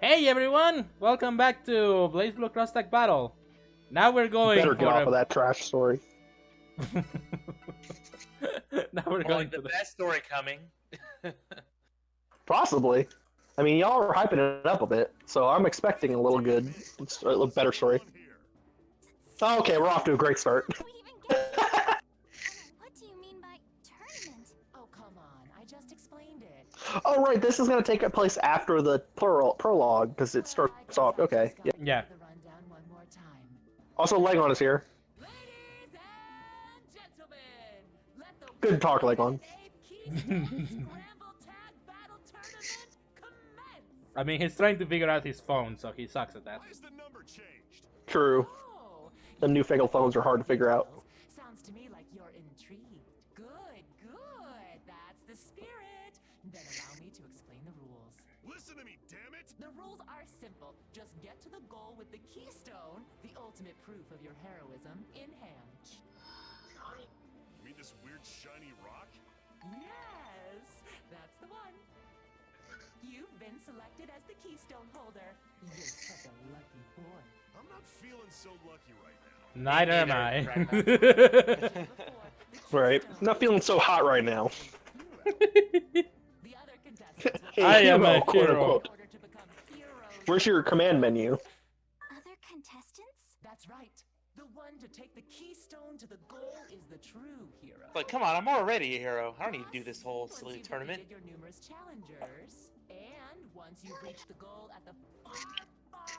Hey everyone! Welcome back to Blazblue Cross Tag Battle. Now we're going Better get for off of that trash story. Now we're Well, going like the best story coming. Possibly. I mean, y'all are hyping it up a bit, so I'm expecting a little good, a little better story. Oh, okay, we're off to a great start. What do you mean by tournament? Oh, come on. I just explained it. Oh, right, this is going to take place after the prologue, because it starts off. Okay, yeah. Yeah. The rundown one more time. Also, Legon is here. Ladies and gentlemen, let the Good talk, Legon. Scramble Tag Battle Tournament commence. I mean, he's trying to figure out his phone, so he sucks at that. Why is the number changed? True. Oh, The newfangled phones are hard to figure out. sounds to me like you're intrigued. Good, good. That's the spirit. Then allow me to explain the rules. Listen to me, damn it! The rules are simple. Just get to the goal with the keystone, the ultimate proof of your heroism, in hand. You mean this weird shiny rock? Yes, that's the one. You've been selected as the keystone holder. You're such a lucky boy. I'm not feeling so lucky right now. Neither am Neither. I. Right. Not feeling so hot right now. The other contestants will Hey, I am a quote hero. unquote. in order to become heroes. Where's your command menu? Other contestants? That's right. The one to take the keystone to the goal is the true hero. Like, come on, I'm already a hero. I don't need to do this whole silly Once you've tournament. defeated your numerous challengers, and once you've reached the goal at the far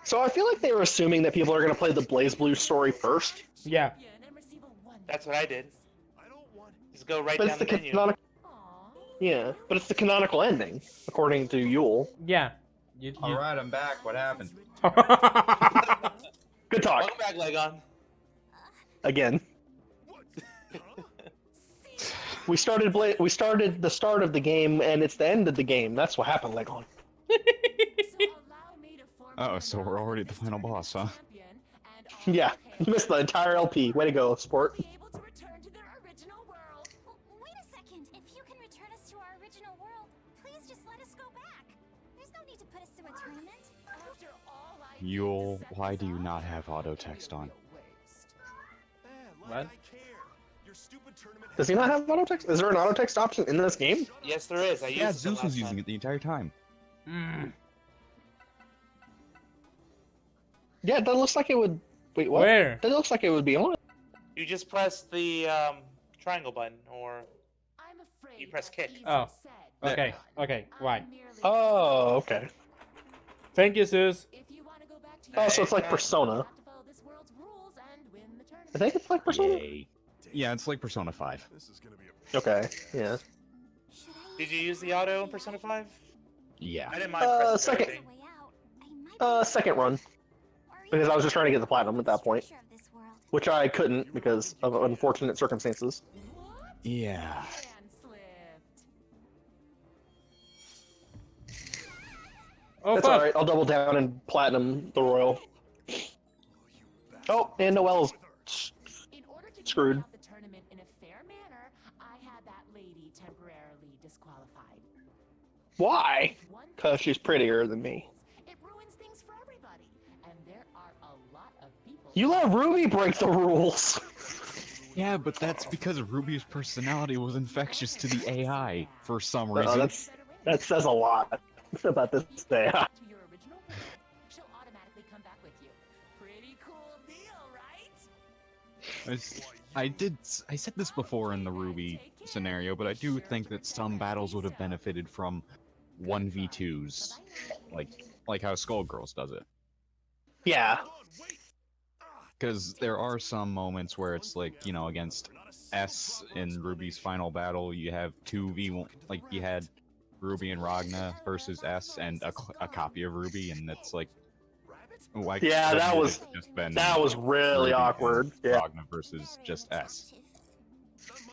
So I feel like they were assuming that people are going to play the BlazBlue story first. Yeah. champion and receive a wonderful That's what I did. I don't want. Just go right But down it's the the menu. canonical, Aw. yeah, but it's the canonical ending, according to Yule. Yeah. You, All right, I'm back. What happened? Good talk. Welcome back, Legon. Again. What? Huh? We started the start of the game, and it's the end of the game. That's what happened, Legon. So allow me to form Oh, so we're already at the final boss, huh? champion, and all Yeah, the you missed the entire LP. Way to go, sport. be able to return to their original world. Wait a second. If you can return us to our original world, please just let us go back. There's no need to put us through a tournament. After all I did Yule, to set why this do you up, not have auto it'd text be a on? waste. Like What? I care. Your stupid tournament. Does he not have auto text? Is there an auto text option in this game? Yes, there is. I used Yeah, it Zeus last was using time. it the entire time. Mm. Yeah, that looks like it would. Wait, what? Where? That looks like it would be on. You just press the triangle button, or I'm afraid You press that's kick. easier Oh. said Okay. than Okay. done. Why? I'm merely Oh, okay. Thank you, Zeus. If you want to go back to Oh, so your it's like world, Persona. you have to follow this world's rules and win the tournament. I think it's like Persona. Yay. Yeah, it's like Persona 5. This is gonna be a. Okay, yeah. Should I did you use the auto in Persona 5? Yeah. I didn't mind pressing second. everything. way out? I might be Second run, because I was just trying to get the platinum at that point, structure of this world. which I couldn't because of unfortunate circumstances. What? Yeah. Hand slipped. Oh That's fuck! alright, I'll double down and platinum the royal. Oh, and Noel's In order to Screwed. carry out the tournament in a fair manner, I had that lady temporarily disqualified. why? If one 'Cause person she's breaks prettier the than me. rules, it ruins things for everybody, and there are a lot of people. You let Ruby break the rules. Yeah, but that's because Ruby's personality was infectious to the AI for some reason. That says a lot about this day. To your original world, she'll automatically come back with you. Pretty cool deal, right? I said this before in the Ruby scenario, but I do think that some battles would have benefited from 1v2s, like how Skullgirls does it. Yeah. Hold on, wait. Because there are some moments where it's like, you know, against S in Ruby's final battle, you have 2v1, like you had Ruby and Ragna versus S and a copy of Ruby, and it's like, why Yeah, couldn't that it was- have just been That was really Ruby and awkward. Yeah. Ragna versus just S.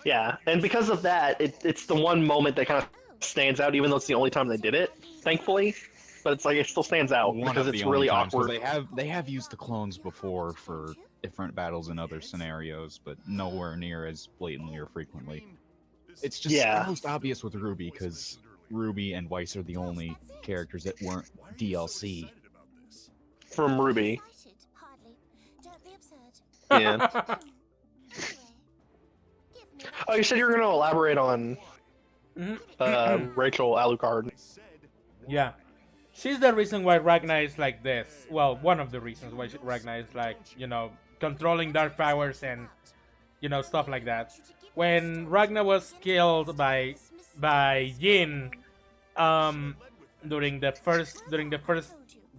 Yeah, and because of that, it's the one moment that kind of stands out, even though it's the only time they did it, thankfully. But it's like it still stands out One because of it's the only really times, 'cause awkward. they have used the clones before for different battles in other scenarios, but nowhere near as blatantly or frequently. It's just Yeah. most obvious with Ruby because Ruby and Weiss are the only characters that weren't DLC. from Ruby. Excited, hardly. Don't be absurd. Yeah. Anyway, give me Oh, you said you were going to elaborate on Rachel Alucard. Yeah. She's the reason why Ragnar is like this. Well, one of the reasons why Ragnar is like, controlling dark powers and, stuff like that. When Ragnar was killed by Jin, during the first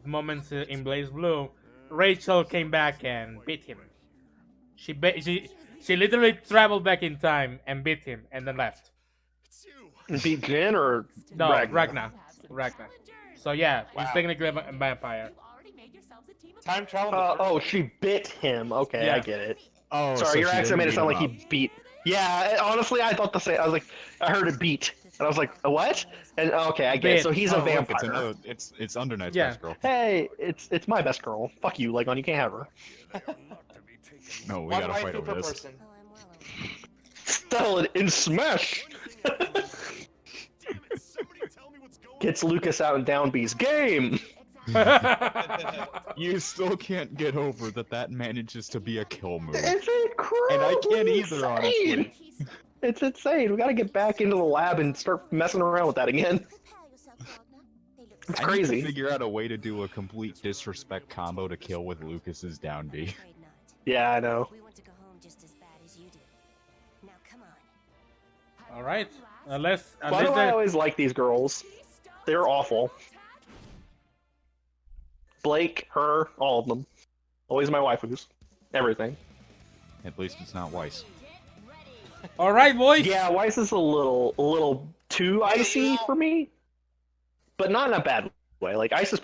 moments in BlazBlue, Rachel came back and beat him. She literally traveled back in time and beat him and then left. Beat Jin or No, Ragnar? Ragnar. So yeah, he's Wow. technically a vampire. You've already made yourselves a team of Time travel. Oh, she bit him. Okay, Yeah. I get it. Oh, Sorry, so your she accent didn't made it beat sound him like he beat. Yeah, honestly, I thought the same. I was like, I heard it beat, and I was like, what? And okay, I get it. Bit. So he's up. a Oh, look, vampire. it's Under Knight's Yeah. best girl. Hey, it's my best girl. Fuck you, Legon. You can't have her. No, we One gotta fight waifu per over this. person. Oh, I'm well aware. Sell it in Smash. Gets Lucas out in Down B's game. You still can't get over that manages to be a kill move. It's incredible. And I can't either, honestly. It's insane. We gotta get back into the lab and start messing around with that again. Prepare yourself, Wagner. They look It's I need crazy. to figure out a way to do a complete disrespect combo to kill with Lucas's down B. afraid not. Yeah, I know. We want to go home just as bad as you do. Now come on. All right, unless Why do I they're- always like these girls? They're awful. Blake, her, all of them. Always my waifus. Everything. At least it's not Weiss. all right, boys. Yeah, Weiss is a little too icy for me, but not in a bad way. Like Weiss is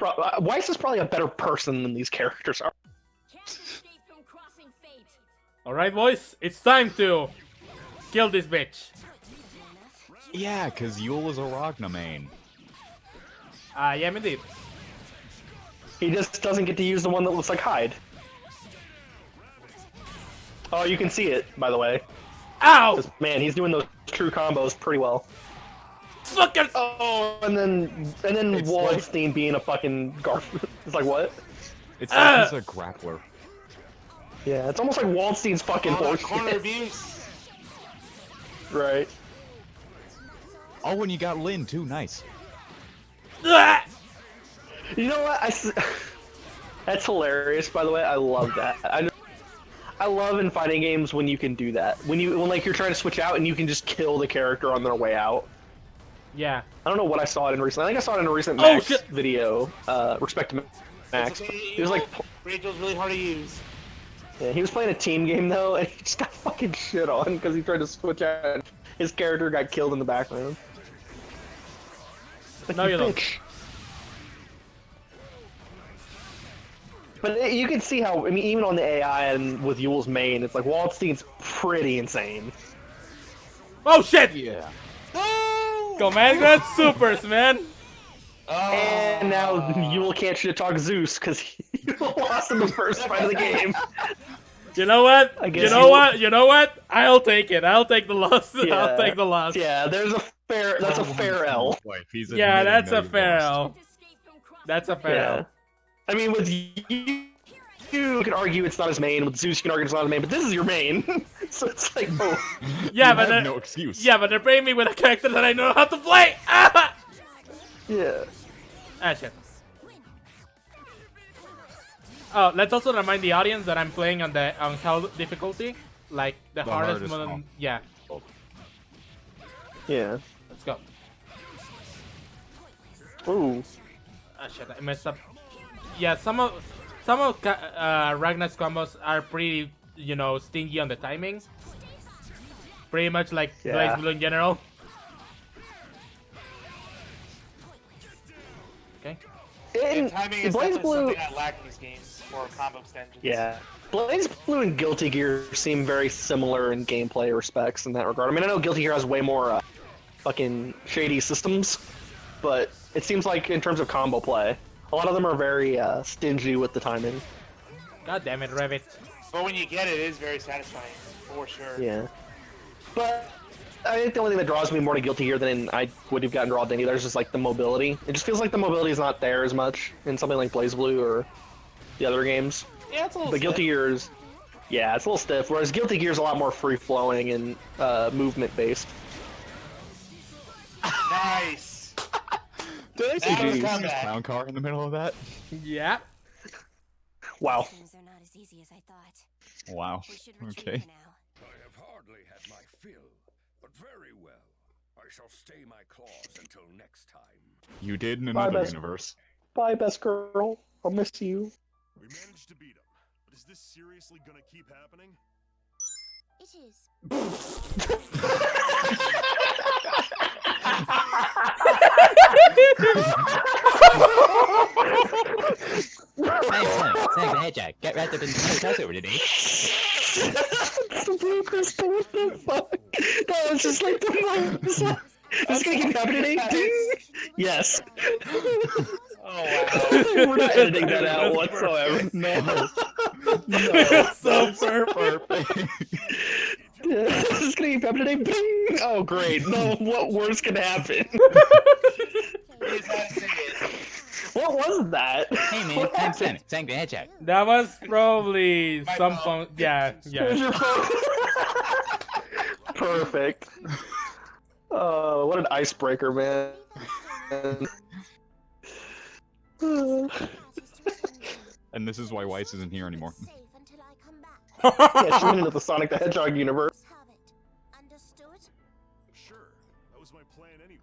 probably a better person than these characters are. All right, boys. It's time to kill this bitch. Yeah, cause Yule is a Ragnar main. I am indeed. He just doesn't get to use the one that looks like Hyde. Oh, you can see it, by the way. Ow! Man, he's doing those true combos pretty well. Fucking. Oh, and then It's Wallenstein being a fucking Garf. It's like what? It's like he's a grappler. Yeah, it's almost like Waldstein's fucking Oh, that corner horseshit. abuse. Right. Oh, and you got Lin too. Nice. Ah! You know what? That's hilarious. By the way, I love that. I love in fighting games when you can do that. When like you're trying to switch out and you can just kill the character on their way out. Yeah. I don't know what I saw it in recently. I think I saw it in a recent Oh, Max shit. video. Respect to Max. It's okay, He was like, Rachel's really hard to use. yeah, he was playing a team game though, and he just got fucking shit on because he tried to switch out. And his character got killed in the background. Like, No, you don't. bitch. But you can see how, I mean, even on the AI and with Yule's main, it's like Waldstein's pretty insane. Oh shit! Yeah. No! Command Grad Supers, man. Oh. And now Yule can't shit talk Zeus because he lost in the first fight of the game. You know what? I guess You know you- what? You know what? I'll take it. I'll take the loss. Yeah. I'll take the loss. Yeah, that's a fair L. He's Yeah, admitting that's that a he fair lost. L. That's a fair Yeah. L. I mean, with you could argue it's not his main. With Zeus, you can argue it's not his main. But this is your main, so it's like, oh, Yeah, You but have no excuse. yeah, but they're paying me with a character that I know how to play. Ah, yeah. shit. Oh, let's also remind the audience that I'm playing on hell difficulty, like the hardest hardest one. one. Yeah, Yeah. let's go. Ooh. Ah, shit, I messed up. Yeah, some of Ragnar's combos are pretty, stingy on the timing. Pretty much like Yeah. BlazBlue in general. Okay. In Timing is definitely BlazBlue, something I lack in these games for combo extensions. yeah. BlazBlue and Guilty Gear seem very similar in gameplay respects in that regard. I mean, I know Guilty Gear has way more fucking shady systems, but it seems like in terms of combo play, a lot of them are very stingy with the timing. God damn it, Revit. But when you get it, it is very satisfying, for sure. Yeah. But I think the only thing that draws me more to Guilty Gear than I would have gotten drawn to any others is just like the mobility. It just feels like the mobility is not there as much in something like BlazBlue or the other games. Yeah, it's a little But Guilty stiff. Gear is, yeah, it's a little stiff. Whereas Guilty Gear is a lot more free flowing and movement based. Nice. Did I That was see combat. clown car in the middle of that? Yeah. Wow. Things are not as easy as I thought. Wow. We should retreat Okay. for now. I have hardly had my fill, but very well. I shall stay my claws until next time. You did in Bye, another best- universe. Bye, best girl. I'll miss you. We managed to beat him, but is this seriously gonna keep happening? It is. Thank the hedgehog. Get rid of the toss over today. The blue crystal, what the fuck? That was just like the most. This is gonna keep happening. Ding! Yes. Oh We're not editing that out whatsoever. No. It's so perfect. This is gonna keep happening. Bing! Oh, great. No, what worse can happen? What was that? Hey man, I'm Sonic. Thank the hedgehog. That was probably My some phone. fun. Yeah, Here's yeah. your phone. Perfect. Oh, what an icebreaker, man. And this is why Weiss isn't here anymore. Safe until I come back. Yeah, she went into the Sonic the Hedgehog universe. Have it. Understood? Sure, that was my plan anyway.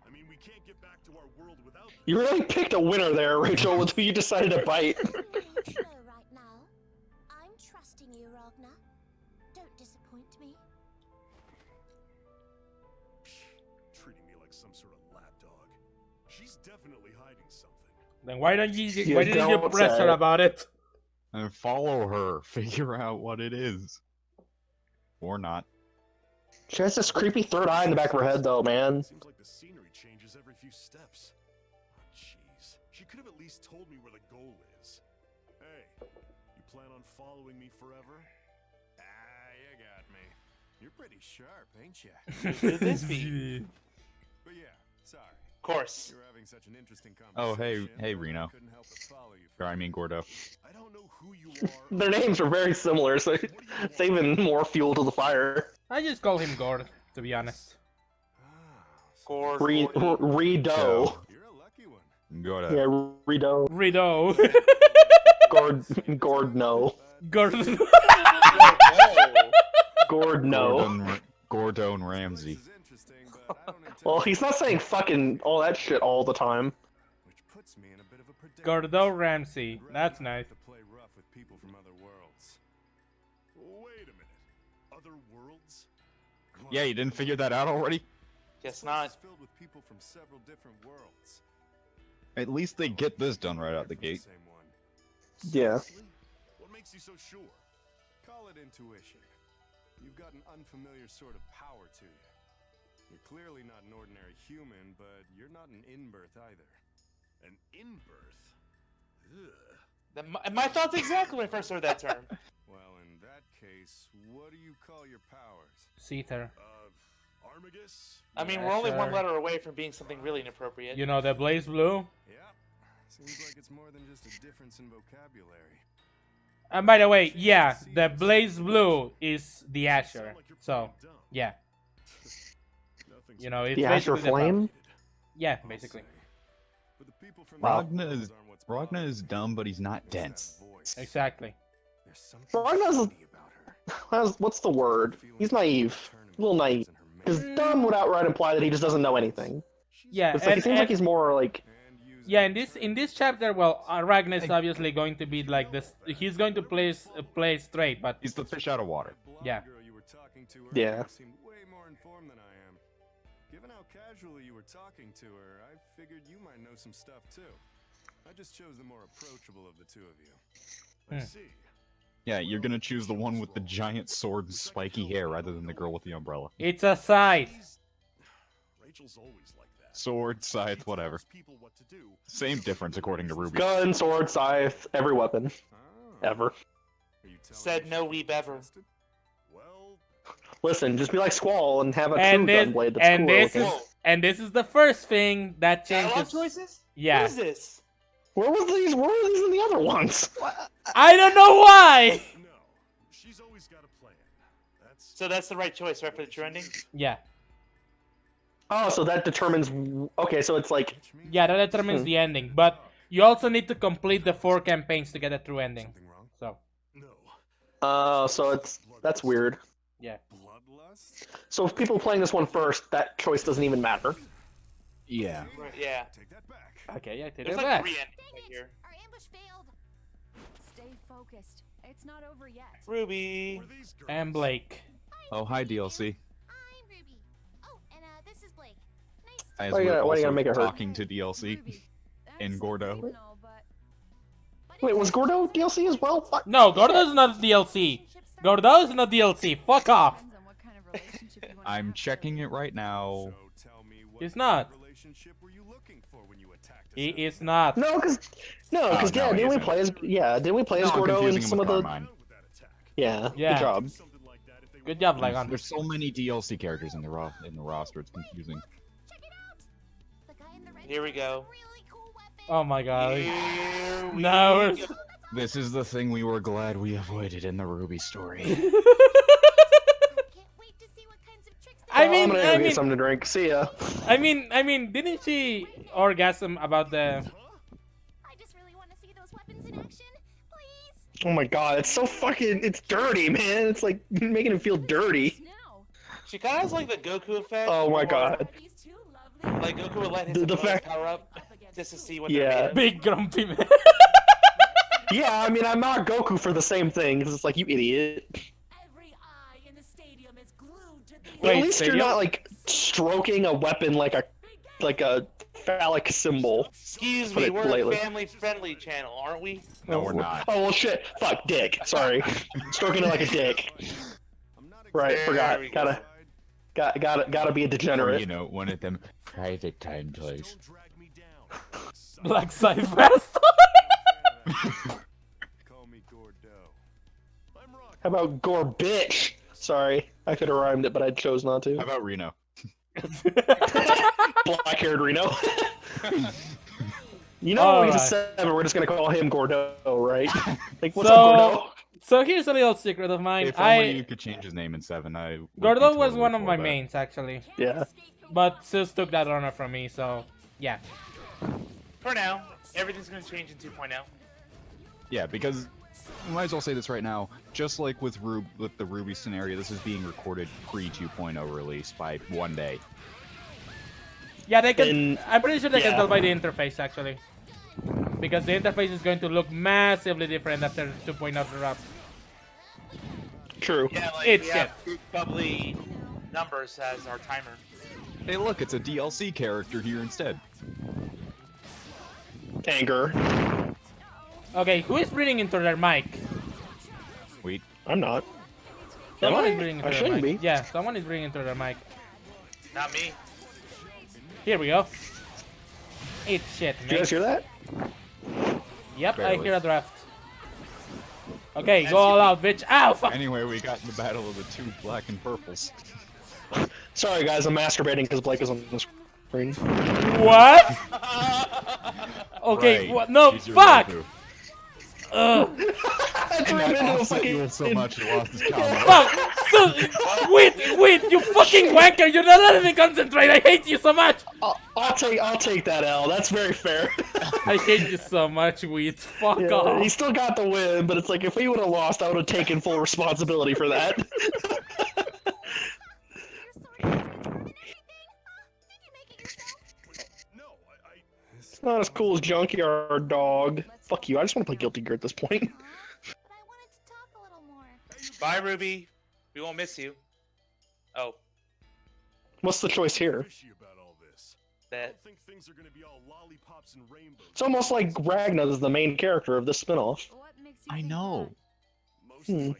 I mean, we can't get back to our world without them. You really picked a winner there, Rachel, with who you decided to bite. I'm going slow right now. I'm trusting you, Ragnar. Don't disappoint me. Treating me like some sort of lapdog. She's definitely hiding something. Then why don't you? You Why didn't you don't press her say. about it? And follow her. Figure out what it is. Or not. She has this creepy third eye in the back of her head, though, man. Seems like the scenery changes every few steps. Oh, jeez. She could have at least told me where the goal is. Hey, you plan on following me forever? Ah, you got me. You're pretty sharp, ain't you? Could this be? But yeah, sorry. Of course. You're having such an interesting Oh, conversation. hey, I Reno. couldn't help but follow you Or I mean Gordo. I don't know who you are. Their names are very similar, so it's even more fuel to the fire. I just call him Gord, to be honest. Gord. Redo. You're a lucky one. Gordo. Yeah, Redo. Rido. Gord, no. Gordon. Oh, Gord, no. Gordon Ramsay. This is interesting, but I don't intend Well, to- he's not saying fucking all that shit all the time. Which puts me in a bit of a predicament. Gordo Ramsay. I'd rather That's not nice. have to play rough with people from other worlds. Wait a minute. Other worlds? Yeah, you didn't figure that out already? Guess This not. is filled with people from several different worlds. At least they get this done right out the From the gate. same one. Yeah. Seriously? What makes you so sure? Call it intuition. You've got an unfamiliar sort of power to you. You're clearly not an ordinary human, but you're not an in-birth either. An in-birth? Ugh. My thoughts exactly when I first heard that term. Well, in that case, what do you call your powers? Caesar. Armagus? I mean, Yeah, we're only one sure. letter away from being something really inappropriate. You know the Blazblue. Yeah. Seems like it's more than just a difference in vocabulary. And by the way, yeah, the Blazblue is the Asher. So, yeah. You know, it's The Asher basically the Flame? buff. Yeah, basically. But the people from Wow. Ragna is dumb, but he's not dense. Exactly. Ragna's what's the word? He's naive. A little naive. Because dumb would outright imply that he just doesn't know anything. Yeah, It's like, it seems like he's more like, yeah. In this chapter, well, Ragnar is obviously going to be like this. He's going to play straight, but He's the fish out of water. Yeah. Yeah. Seemed way more informed than I am. Given how casually you were talking to her, I figured you might know some stuff too. I just chose the more approachable of the two of you. I see. Yeah, you're gonna choose the one with the giant sword and spiky hair rather than the girl with the umbrella. it's a scythe. Rachel's always like that. Sword, scythe, whatever. Tells people what to do. Same difference according to Ruby. gun, sword, scythe, every weapon. Ah. Ever. Are you telling Said me no she's weep ever. interested? Well, Listen, just be like Squall and have a And true this, gun blade that's and cooler this is, looking. and this is the first thing that Dialogue changes. choices? Yeah. What is this? Where were these in the other ones? I don't know why. No, she's always got a plan. That's So that's the right choice, right, for the true ending? Yeah, Oh, so that determines. Okay, so it's like. yeah, that determines the ending. But you also need to complete the 4 campaigns to get a true ending. something wrong. So No. So that's weird. yeah. Bloodlust? So if people playing this one first, that choice doesn't even matter. Yeah. Right, yeah. Take that back. Okay, yeah, take There's it like back. 3 endings right here. Our ambush failed. Stay focused. It's not over yet. Ruby. Who are these girls? And Blake. Oh, hi DLC. I'm Ruby. Oh, and this is Blake. Nice. As Why you we're gotta- why you gotta also make it hurt? talking to DLC. Ruby, In that's Gordo. great and all, but Wait, was Gordo DLC as well? Fuck. No, Gordo's not DLC. Gordo's not DLC. Fuck off. depends on what kind of relationship you want to I'm have checking it right now. So tell me what He's kind not. of relationship were you looking for when you attacked us? He is not. No, because no, yeah, he didn't we isn't. play as didn't we play as No, I'm Gordo in confusing him some of with the Carmine. With that attack. yeah, Yeah. good job. Something like that if they Good job, Lagon. There's so many DLC characters in the roster. It's confusing. Check it out. The guy in the red Here we shirt has a go. really cool weapon. Oh my god. Here we No. go. This is the thing we were glad we avoided in the Ruby story. I can't wait to see what kinds of tricks they I Well, mean- I'm gonna I go mean- get something to drink. See ya. I mean, didn't she orgasm about the? I just really want to see those weapons in action. Please. Oh my god, it's so fucking. It's dirty, man. It's like making it feel dirty. now. She kind of has like the Goku effect. Oh my where, god. These two lovely Like Goku would let his The opponents fact- power up just to see what Yeah. they're made of. Big grumpy man. Yeah, I mean, I'm not Goku for the same thing, because it's like, you idiot. Every eye in the stadium is glued to these Wait, At least you're stadium? not, like, stroking a weapon like a phallic symbol. Excuse Put me, it we're politely. a family-friendly channel, aren't we? No, we're not. Oh, well, shit. Fuck, dick. Sorry. Stroking it like a dick. I'm not Right, There forgot. we go. Gotta be a Or, degenerate. you know, one of them private time toys. Don't drag me down. Black side fast. Call me Gordo. I'm Rock. How about gore bitch? Sorry, I could have rhymed it, but I chose not How to. about Reno? Black-haired Reno. You know what we just said, but we're just gonna call him Gordo, right? Like, what's up, Gordo? So here's a little secret of mine. If only you could change his name in 7, I would be Gordo was totally one of for my that. mains actually, Yeah. but Sis took that honor from me. So yeah. For now, everything's gonna change in 2.0. Yeah, because I might as well say this right now. Just like with the Ruby scenario, this is being recorded pre 2.0 release by 1 day. Yeah, they can. And- I'm pretty sure they can yeah. tell by the interface actually, because the interface is going to look massively different after 2.0 drops. True. Yeah, like It's we have big bubbly numbers as our timer. Hey, look, it's a DLC character here instead. Anger. Okay, who is breathing into their mic? Wait, I'm not. Someone I? is breathing into I their shouldn't mic. be. Yeah, someone is breathing into their mic. Not me. Here we go. Eat shit, Did you guys mate. hear that? Yep, I Barely. hear a draft. Okay, go all out, bitch. Ow, fuck. anyway, we got in the battle of the 2 black and purples. Sorry, guys, I'm masturbating because Blake is on the screen. What? Okay, Right, what? No, she's your fuck. waifu. Ugh. I threw him into a Offset fucking. you so much he lost his combo. Fuck! So, wait, you fucking wanker! You're not letting me concentrate. I hate you so much. I'll take that L. That's very fair. I hate you so much, Wheat. Fuck Yeah, off. he still got the win, but it's like if he would have lost, I would have taken full responsibility for that. Your sword can transform in anything. Did you make it yourself? No, It's not as cool as Junkyard Dog. Fuck you. I just want to play Guilty Gear at this point. But I wanted to talk a little more. Bye, Ruby. We won't miss you. Oh, What's the choice here? fishy about all this. I that. don't think things are gonna be all lollipops and rainbows. It's almost like Ragnar is the main character of this spinoff. What makes you I think know. Mostly my gut.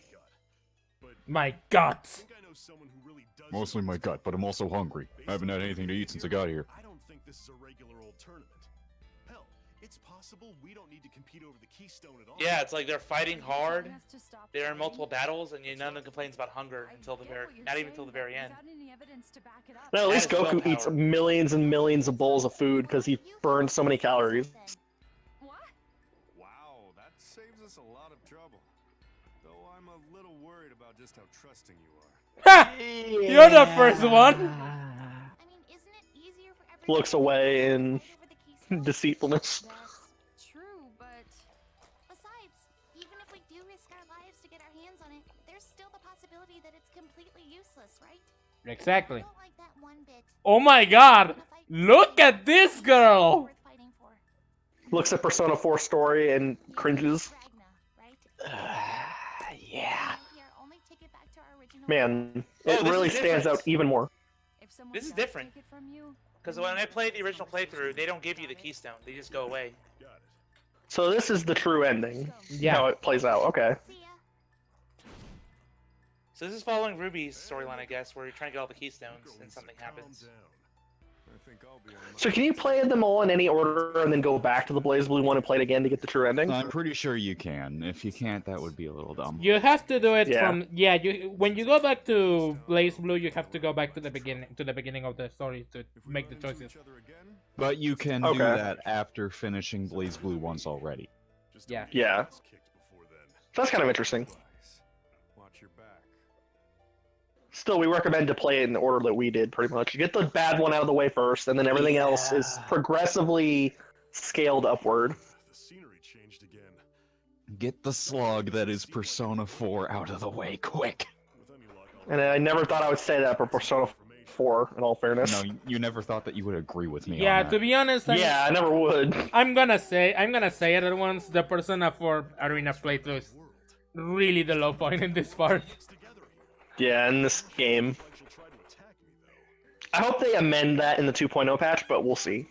But My God. I think I know someone who really does. Mostly my gut, but I'm also hungry. I haven't had anything to eat since I got here. I don't think this is a regular old tournament. Hell, it's possible we don't need to compete over the keystone at all. Yeah, it's like they're fighting hard. telling us to stop They're in fighting? multiple battles, and none of them complains about hunger I until the get very, what you're not even saying, until the but very end. without any evidence to back it up. Now, at least That is Goku eats willpower. millions and millions of bowls of food because he burned so many calories. What? a little worried about just how trusting you are. Ha! You're the first one. I mean, isn't it easier for everyone Looks away in over the keystone? deceitfulness. That's true, but besides, even if we do risk our lives to get our hands on it, there's still the possibility that it's completely useless, right? Exactly. I don't like that one bit. Oh my god! Look at this girl! Worth fighting for. Looks at Persona 4 story and cringes. Ragna, right? Yeah. Maybe our only ticket back to our original Man, Oh, it this really is stands different. out even more. If someone This is does different. take it from you, Because when I played the original playthrough, they don't give you the keystone. They just go away. Got it. So this is the true ending. How Yeah. it plays out. Okay. see ya. So this is following Ruby's storyline, I guess, where you're trying to get all the keystones and something happens. Calm down. I think I'll be on my So can you play them all in any order and then go back to the Blazblue one and play it again to get the true ending? I'm pretty sure you can. If you can't, that would be a little dumb. You have to do it Yeah. from you when you go back to Blazblue, you have to go back to the beginning of the story to make the choices. each other again. But you can do Okay. that after finishing BlazBlue once already. Just Yeah. don't get Yeah. your ass kicked before then. That's kind of interesting. Wise. Watch your back. Still, we recommend to play it in the order that we did, pretty much. Get the bad one out of the way first, and then everything else is progressively scaled upward. The scenery changed again. Get the slug that is Persona 4 out of the way quick. With any luck, I'll And I never thought I would say that for Persona 4, in all fairness. No, you never thought that you would agree with me Yeah, on that. to be honest, Yeah, I never would. I'm gonna say it at once. The Persona 4 Arena playthrough is really the low point in this part. Yeah, in this game. she'll try to attack me though. I hope they amend that in the 2.0 patch, but we'll see.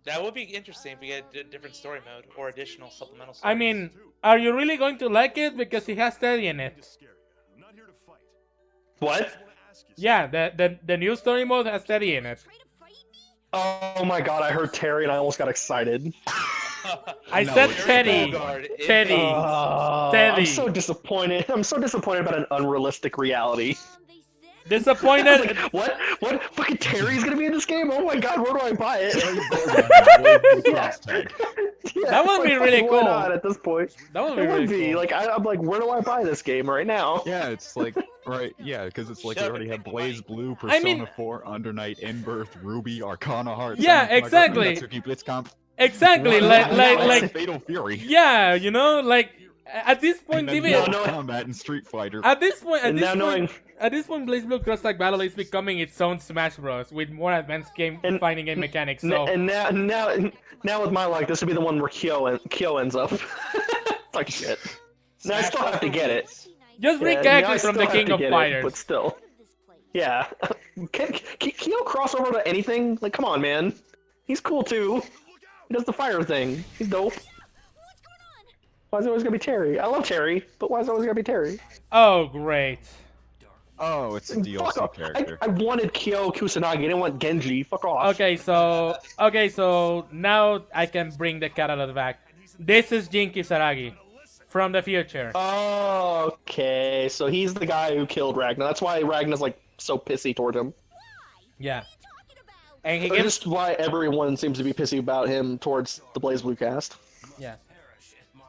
That would be interesting if we get a different story mode or additional supplemental stories. I mean, are you really going to like it? Because it has Teddy in it. To scare you. I'm not here to fight. What? I just want to ask you Yeah, the new story mode has Teddy in it. Try to fight me? Oh my god, I heard Terry and I almost got excited. I No, said it's Teddy. Teddy. Teddy. I'm so disappointed. I'm so disappointed about an unrealistic reality. They said Disappointed. What? What? Fucking Terry's gonna be in this game? Oh my god, where do I buy it? BlazBlue Cross Tag. Yeah, That would like, be really why cool. not at this point? That would be It would really be. cool. Like, I'm like, where do I buy this game right now? Yeah, it's like, right, yeah, because it's like we Shove already it have in the money. BlazBlue, Persona I mean- 4, Under Night, Inbirth, Ruby, Arcana Heart. Yeah, exactly. Natsuki Blitzcomp. Exactly. Like Fatal Fury. yeah, you know, like at this And point, then even Mortal no. Kombat and Street Fighter. at this point, And now knowing, Blazblue Cross Tag Battle is becoming its own Smash Bros. With more advanced And- fighting game mechanics. So and now with my luck, this would be the one where Kyo ends up. It's like shit. Now I still have to get it. just bring Yeah, characters now I from the still have King to of get it, Fighters. but still, out of this place. yeah. Can Kyo cross over to anything? Like, come on, man. He's cool too. He does the fire thing. He's dope. What's going on? Why is it always gonna be Terry? I love Terry, but why is it always gonna be Terry? Oh, great. Oh, it's a Fuck DLC off. character. I wanted Kyo Kusanagi. I didn't want Genji. Fuck off. Okay, so now I can bring the cat out of the bag. This is Jin Kisaragi from the future. Okay, so he's the guy who killed Ragnar. That's why Ragnar's like so pissy toward him. Yeah, Talking about and he That's gives just why everyone seems to be pissy about him towards the BlazBlue cast. yeah.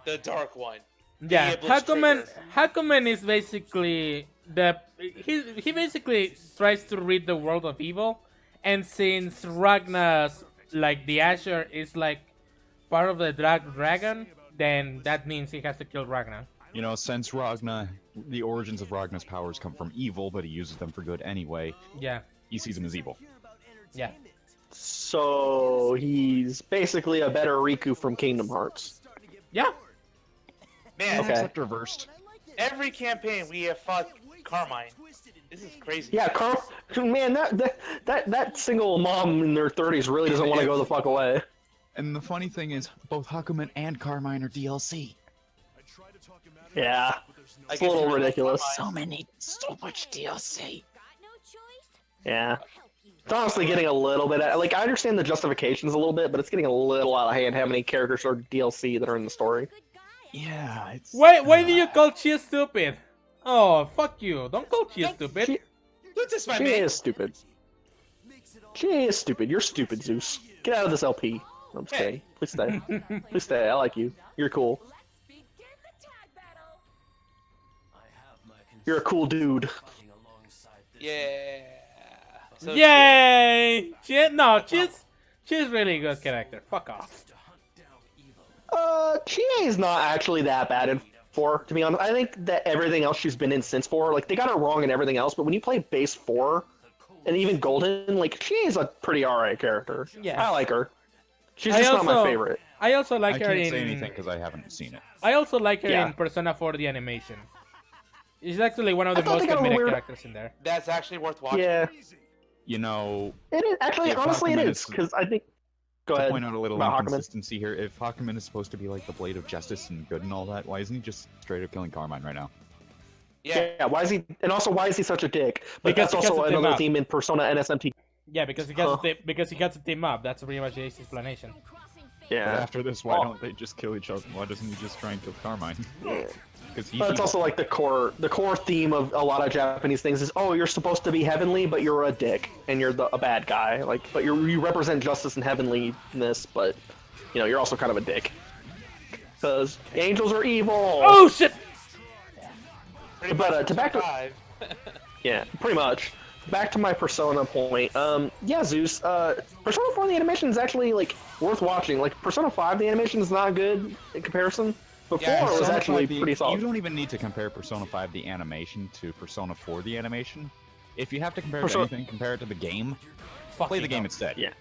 The Dark One. Yeah, The Blitz Hakumen is basically he basically tries to rid the world of evil, and since Ragnar's like the Asher is like part of the dragon, then that means he has to kill Ragnar. You know, since Ragnar, the origins of Ragnar's powers come from evil, but he uses them for good anyway, Yeah, he sees them as evil. yeah, So he's basically a better Riku from Kingdom Hearts. yeah. Man, Okay. Except reversed. every campaign we have fought Carmine. This is crazy. Yeah, man, that single mom in their 30s really doesn't want to go the fuck away. And the funny thing is, both Hakumen and Carmine are DLC. I try to talk him out of Yeah, it, but there's no it's a little ridiculous. So much DLC. got no choice. Yeah. Help you. It's honestly getting a little bit, like, I understand the justifications a little bit, but it's getting a little out of hand how many characters are DLC that are in the story. Good guy. Yeah, it's... Why do you call Chia stupid? Oh, fuck you! Don't call Chia stupid. Don't diss my She man. is stupid. She is stupid. You're stupid, Zeus. Get out of this LP. I'm just kidding. Please stay. Please stay. I like you. You're cool. Let's begin the tag battle. You're a cool dude. Yeah. So Yay! She's really a good character. Fuck off. Chie is not actually that bad in 4, to be honest. I think that everything else she's been in since 4, like, they got her wrong in everything else, but when you play base 4, and even Golden, like, Chie is a pretty alright character. Yeah. I like her. She's just not my favorite. I also like I her can't in. say anything because I haven't seen it. I also like her Yeah. in Persona 4 the animation. She's actually one of the I thought most they got a comedic weird- characters in there. That's actually worth watching. Yeah. You know, It is, actually, If honestly, it Hakumen is, is- because I think... Go to ahead. point out a little about Hakumen. inconsistency here, if Hakumen is supposed to be like the blade of justice and good and all that, why isn't he just straight up killing Carmine right now? Yeah. Why is he... And also, why is he such a dick? But Because that's he also gets to team another up. theme in Persona NSMT. Yeah, because he gets because he gets to team up. That's pretty much the explanation. But Yeah. after this, why Oh. don't they just kill each other? Why doesn't he just try and kill Carmine? Because he's But it's also like the core theme of a lot of Japanese things is, oh, you're supposed to be heavenly, but you're a dick, and you're a bad guy. Like, but you represent justice and heavenliness, but you know you're also kind of a dick. Because angels are evil. Oh shit! Pretty But, much to back to- 5. Yeah, pretty much. Back to my Persona point. Yeah, Zeus. Persona 4 the animation is actually like worth watching. Like Persona 5 the animation is not good in comparison. But Yeah, 4 was Persona actually 5 pretty You solid. don't even need to compare Persona 5 the animation to Persona 4 the animation. If you have to compare it to Persona- anything, compare it to the game. Fuck Play you, the game no. instead. Yeah.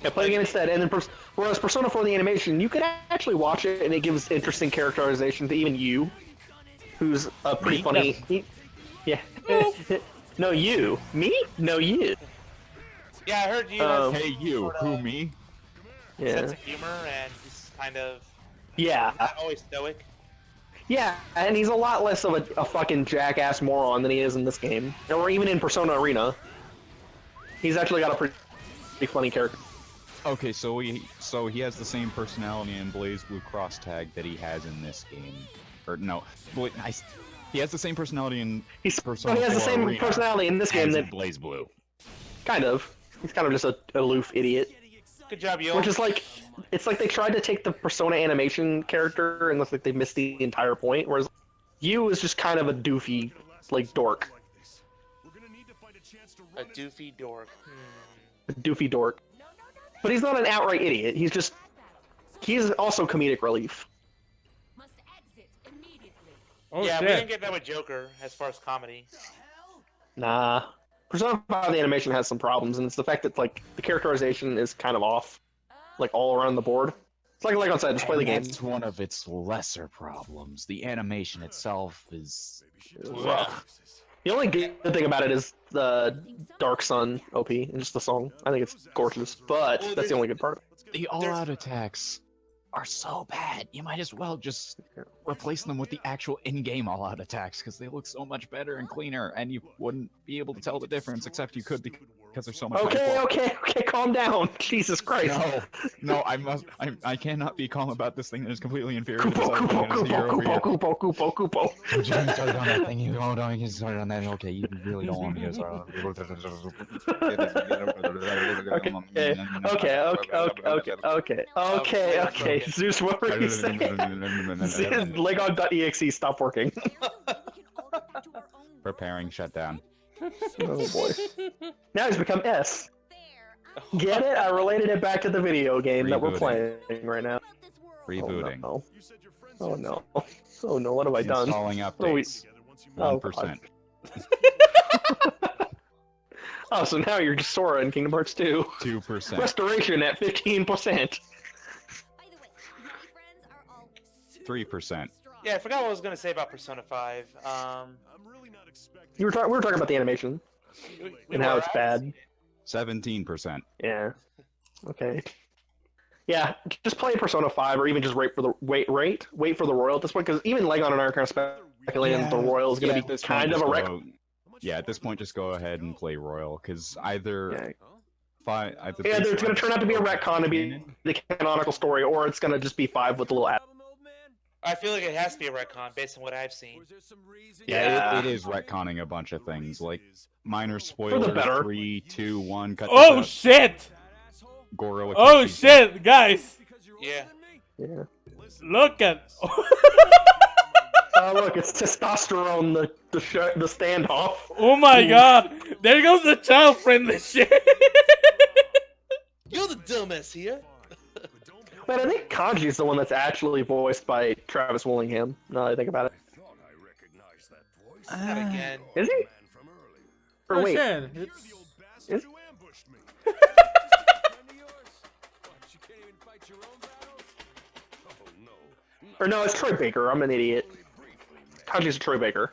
Yeah, play the game instead. And then, whereas Persona 4 the animation, you could actually watch it, and it gives interesting characterization to even you, who's a pretty Me? funny. Yeah. No, you. Me? No, you. Yeah, I heard you. Hey, you. Sorta Who, me? Yeah. Sense of humor, and he's kind of Yeah. not always stoic. Yeah, and he's a lot less of a fucking jackass moron than he is in this game, or even in Persona Arena. He's actually got a pretty funny character. Okay, so he has the same personality in Blazblue Cross Tag that he has in this game. Or no, he has the same personality in Persona He has the 4 same Arena personality in this game as that in Blazblue. kind of. He's kind of just a aloof idiot. Good job, Yo. Which is like, it's like they tried to take the Persona animation character and looks like they missed the entire point. Whereas you is just kind of a doofy, like dork, a doofy dork. a doofy dork. But he's not an outright idiot. He's also comedic relief. Must exit immediately. Oh Yeah, we shit! didn't get that with Joker as far as comedy. Nah, Persona 5 the animation has some problems, and it's the fact that like the characterization is kind of off, like all around the board. It's like I said, just play the game. That's one of its lesser problems. The animation itself is... Ugh. The only good thing about it is the Dark Sun OP and just the song. I think it's gorgeous, but that's the only good part. The all-out attacks are so bad. You might as well just replace them with the actual in-game all-out attacks, because they look so much better and cleaner, and you wouldn't be able to tell the difference, except you could because there's so much. Okay, calm down. Jesus Christ. No, I cannot be calm about this thing that is completely inferior to Kupo, this other thing that is here over here. Kupo. Jimmy started on that thing. You don't get started on that. Okay, you really don't want me to start Okay. Zeus, what were you saying? Legon.exe, stop working. Preparing shutdown. Oh boy. Now he's become S. Get it? I related it back to the video game that we're Rebooting. playing right now. Rebooting. Oh no. Oh no, what have I done? Installing updates. Oh, 1%. Oh, so now you're just Sora in Kingdom Hearts 2. 2%. Restoration at 15%. By the way, my friends are all 3%. Yeah, I forgot what I was gonna say about Persona 5. We were talking about the animation We and how were it's at- bad. 17%. Yeah. Okay. Yeah, just play Persona 5 or even just wait for the Royal at this point, because even Legon and I are kind of speculating that the Royal is going to be kind of a wreck. Yeah, at this point, just go ahead and play Royal, because either Either it's going to turn out to be a retcon to be the canonical story, or it's going to just be 5 with a little add. I feel like it has to be a retcon based on what I've seen. Yeah. it is retconning a bunch of things, like minor spoilers. For the better. 3, 2, 1. Cut Oh this out. shit! Goro. Oh shit, guys! Yeah. Yeah. Look at. Look, it's testosterone, the standoff. Oh my god! There goes the child-friendly shit! You're the dumbass here. Man, I think Kanji's the one that's actually voiced by Travis Willingham, now that I think about it. Not again. Is he? Or Oh wait, shit! It's... is, or no, it's Troy Baker, I'm an idiot. Kanji's a Troy Baker.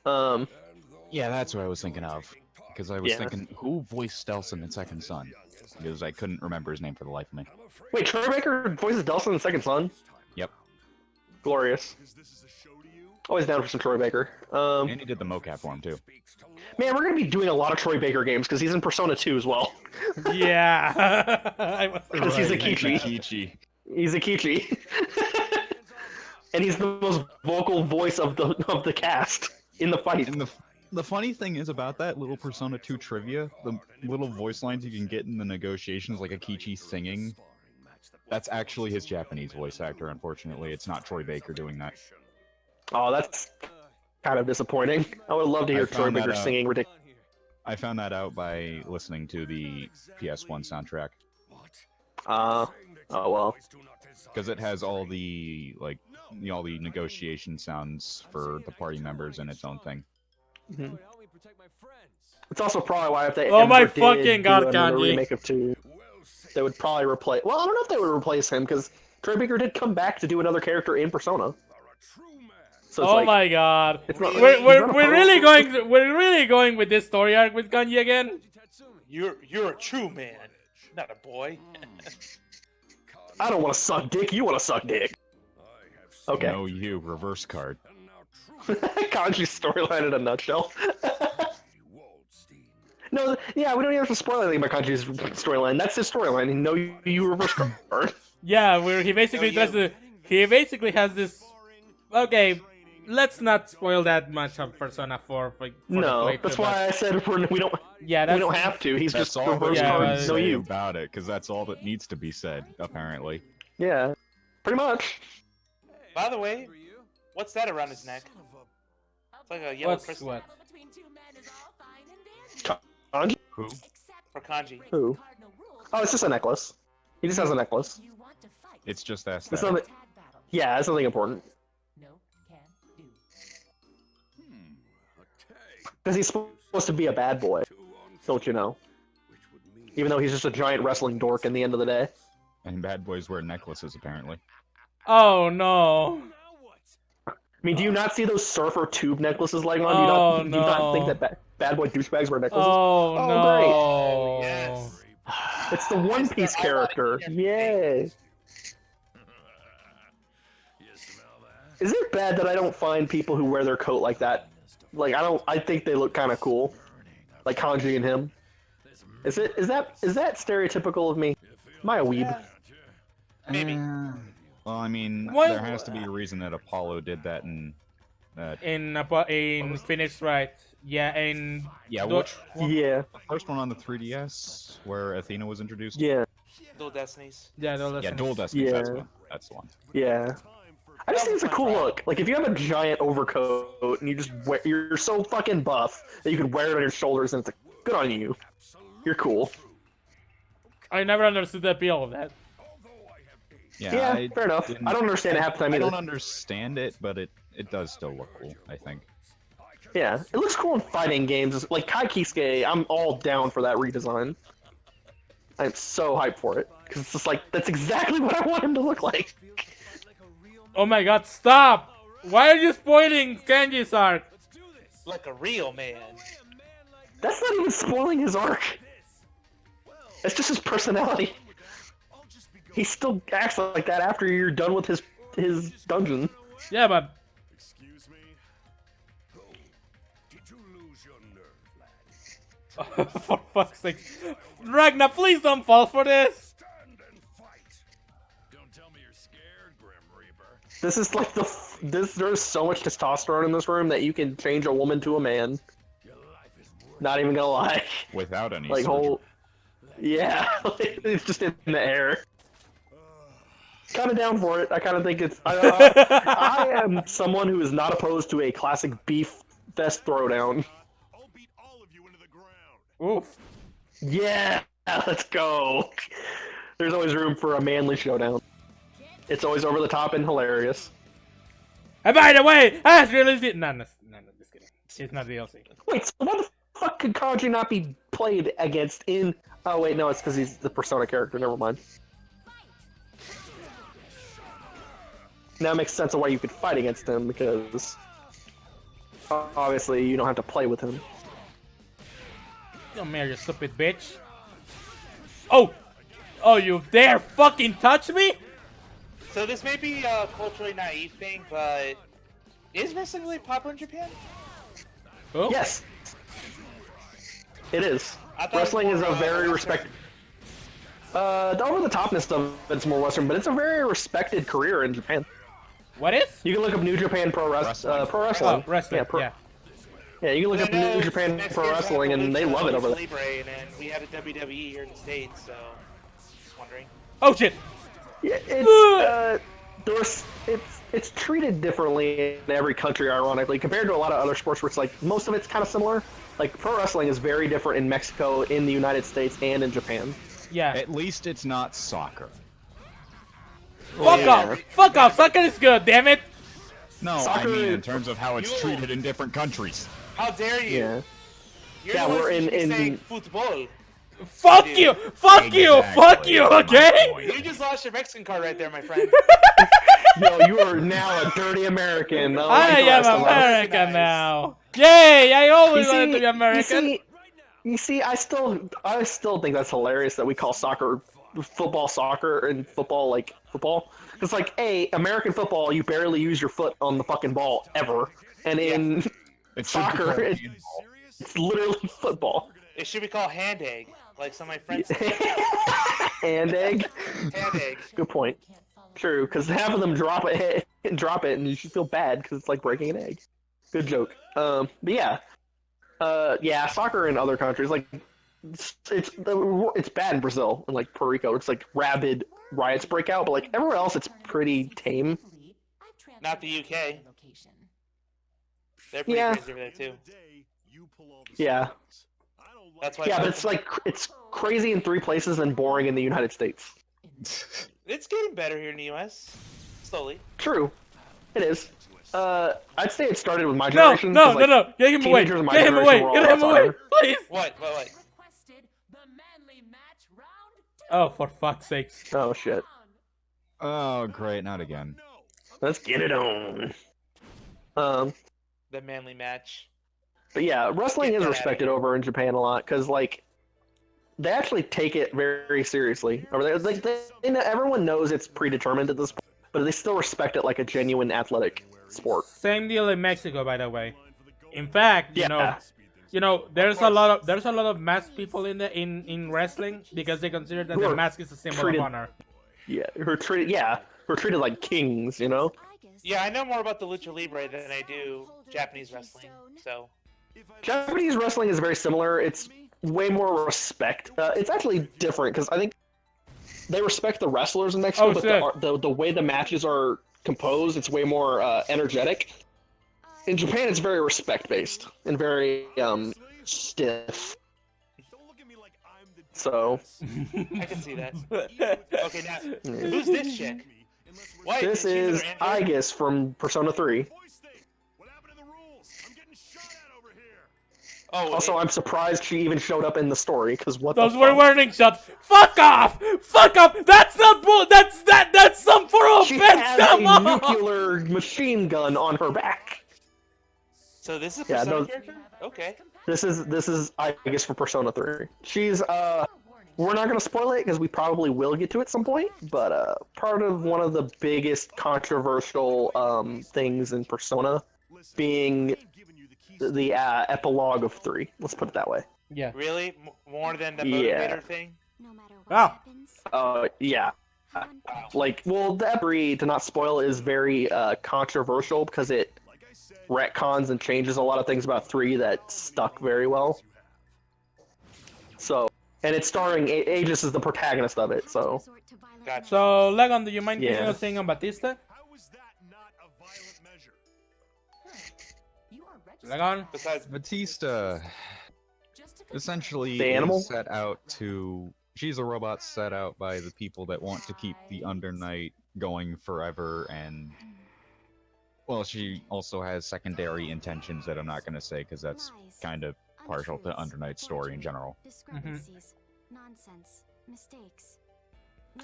Yeah, that's what I was thinking of. Because I was Yeah. thinking, who voiced Stelson in Second Son? Because I couldn't remember his name for the life of me. Wait, Troy Baker voices Delson in Second Son? Yep. Glorious. Always down for some Troy Baker. And he did the mocap for him, too. Man, we're gonna be doing a lot of Troy Baker games, because he's in Persona 2 as well. Yeah! I was Because he's a right. Kichi. Kichi. He's a Kichi. And he's the most vocal voice of the cast in the fight. And the funny thing is about that little Persona 2 trivia, the little voice lines you can get in the negotiations, like Akichi singing, that's actually his Japanese voice actor, unfortunately. It's not Troy Baker doing that. Oh, that's kind of disappointing. I would love to hear I Troy found that Baker out. singing ridiculous. I found that out by listening to the PS1 soundtrack. Oh well. Because it has all the, like, all the negotiation sounds for the party members in its own thing. Mhm. It's also probably why if they Oh my ever did fucking god, do another Kanji. remake of 2, they would probably replace. Well, I don't know if they would replace him because Troy Baker did come back to do another character in Persona. So it's Oh like, my god! it's not, We're, he's we're, not a we're pro. really going we're really going with this story arc with Kanji again? You're a true man, not a boy. I don't want to suck dick. You want to suck dick. Okay. No, you, reverse card. Kanji's storyline in a nutshell. No, yeah, we don't even have to spoil anything about Kanji's storyline. That's his storyline. No, you reverse card. Yeah, where he basically tries to... He basically has this... Okay, let's not spoil that much of Persona 4 for the No, playthrough, that's but- why I said we don't. Yeah, We that's... don't have to. He's That's just all reverse that yeah, card. you but- can No, say you. about it, because that's all that needs to be said, apparently. Yeah, pretty much. By the way, what's that around his neck? It's like a yellow What's crystal what? Between two men is all fine and dandy. Kanji? Who? for kanji. Who? Cardinal rules. Oh, it's just a necklace. He just has a necklace. You want to fight. It's just It's aesthetic. not. Tag battle. Yeah, it's nothing important. No can do. Because he's supposed to be a bad boy. Don't you know? Even though he's just a giant wrestling dork in the end of the day. And bad boys wear necklaces, apparently. Oh no! I mean, do you not see those surfer tube necklaces lying on? Do you not think no. that bad boy douchebags wear necklaces? Oh, no! Yes. It's the One Piece character. Yay! Is it bad that I don't find people who wear their coat like that? Like, I think they look kind of cool. Like Kanji and him. Is that stereotypical of me? Am I a weeb? Maybe. Well, I mean, What- there has to be a reason that Apollo did that in... In Phoenix Wright. Yeah, in... Yeah, Do- which one? Yeah, The first one on the 3DS, where Athena was introduced? yeah, Dual Destinies. Yeah, no, Yeah, Dual Destinies, that's Yeah. one. That's the one. yeah. I just think it's a cool look. Like, if you have a giant overcoat and you just wear, you're so fucking buff that you can wear it on your shoulders and it's like, good on you. You're cool. I never understood the appeal of that. Yeah, I fair enough. didn't- I don't understand it half the time I either. don't understand it, but it does still look cool, I think. Yeah, it looks cool in fighting games. Like Kai Kisuke, I'm all down for that redesign. I'm so hyped for it. Because it's just like, that's exactly what I want him to look like. Oh my god, stop! Why are you spoiling Kanji's arc? Like a real man. That's not even spoiling his arc. It's just his personality. He still acts like that after you're done with his dungeon. Yeah, but... Excuse me? Did you lose your nerve, lad? for fuck's sake. Ragnar, please don't fall for this! Stand and fight! Don't tell me you're scared, Grim Reaper. This is like there's so much testosterone in this room that you can change a woman to a man. Your life is worth Not even gonna lie. Without any Like surgery. whole, yeah, it's just in the air. kind of down for it. I kind of think it's. I am someone who is not opposed to a classic beef fest throwdown. I'll beat all of you into the ground. Oof. Yeah, let's go. There's always room for a manly showdown. It's always over the top and hilarious. And by the way, I was really no, just kidding. It's not DLC. Wait, so what the fuck could Kanji not be played against in? Oh wait, no, it's because he's the Persona character. Never mind. Now it makes sense of why you could fight against him, because obviously you don't have to play with him. Come here, you stupid bitch. Oh! Oh, you dare fucking touch me? So this may be a culturally naive thing, but is wrestling really popular in Japan? Oh? Yes, it is. I thought it was Wrestling is more, a very Western. respected. The over-the-topness of it's more Western, but it's a very respected career in Japan. What is? You can look up New Japan Pro Wrestling. Pro Wrestling. Oh, wrestling, Yeah, yeah, you can look up New Japan Pro Wrestling, and they love it over there. Libre, and then we had a WWE here in the States, so just wondering. Oh shit! Yeah, it's treated differently in every country, ironically, compared to a lot of other sports where it's like most of it's kind of similar. Like pro wrestling is very different in Mexico, in the United States, and in Japan. Yeah. At least it's not soccer. Fuck off! Fuck off! Soccer is good, damn it! No, Soccer I mean in is- terms of how it's treated in different countries. How dare you? Yeah. You're Yeah, the ones we're who should be in- saying football. Fuck Dude. you! Fuck you! Exactly. Fuck you! Okay? You just lost your Mexican card right there, my friend. Yo, you are now a dirty American. I Like the am rest of us. American now. Yay! I always wanted to be American. You see, I still think that's hilarious that we call football soccer and football like football. It's like, American football, you barely use your foot on the fucking ball ever, and in It should be soccer, called it's, handball. it's literally football. It should be called hand egg, like some of my friends say. And egg. Hand egg. Good point. True, because half of them drop it, and you should feel bad because it's like breaking an egg. Good joke. But yeah, soccer in other countries like it's bad in Brazil and like Puerto Rico. It's like rabid riots break out, but like everywhere else, it's pretty tame. Not the UK. They're pretty Yeah. crazy over there too. Yeah, That's why. yeah, but it's like it's crazy in 3 places and boring in the United States. It's getting better here in the US. Slowly. True, it is. I'd say it started with my No, generation. no, 'cause, no, like, no! Get him away! teenagers in my Get him away! generation were all Get him about away! soccer. Please! What? Requested the manly match round 2. Oh, for fuck's sake! Oh shit. Oh, great, not again. Let's get it on. The manly match. But yeah, wrestling Get is that respected over in Japan a lot because like they actually take it very seriously over there. Like everyone knows it's predetermined at this point, but they still respect it like a genuine athletic sport. Same deal in Mexico, by the way. In fact, Yeah. there's a lot of masked people in wrestling because they consider that Who the are mask is a symbol treated- of honor. Yeah, we're treated like kings, you know. Yeah, I know more about the Lucha Libre than I do Japanese wrestling. So. Japanese wrestling is very similar. It's way more respect. It's actually different because I think they respect the wrestlers in Mexico, Oh, but shit. the way the matches are composed, it's way more energetic. In Japan, it's very respect-based and very stiff. So I can see that. Okay, now who's this chick? Why? this she's is either Android- Aegis from Persona 3. What happened to the rules? I'm getting shot at over here. Oh, Also, I'm surprised she even showed up in the story because what Those the were fuck? warning shots. Fuck off! Fuck off! That's not bull. That's some for She offense. has Come a on! nuclear machine gun on her back. So this is a Yeah, Persona no- character? Okay. This is Aegis from Persona 3. She's we're not gonna spoil it because we probably will get to it at some point, but part of one of the biggest controversial things in Persona being the epilogue of 3. Let's put it that way. Yeah. Really? More than the Yeah. motivator thing? No matter what Wow. happens, Yeah. Like, well, the Epri, to not spoil, is very controversial because it retcons and changes a lot of things about 3 that stuck very well. So, and it's starring Aegis as the protagonist of it, so resort to violent Gotcha. So, Legon, do you mind Yeah. giving us a thing on Batista? How is that not a violent measure? You are registered. Legon? Besides, Batista Just to confirm. essentially The animal? is set out to. She's a robot set out by the people that want to keep the Undernight going forever, and well, she also has secondary intentions that I'm not going to say because that's kind of partial to Undernight's story in general. Discrepancies, nonsense, mistakes.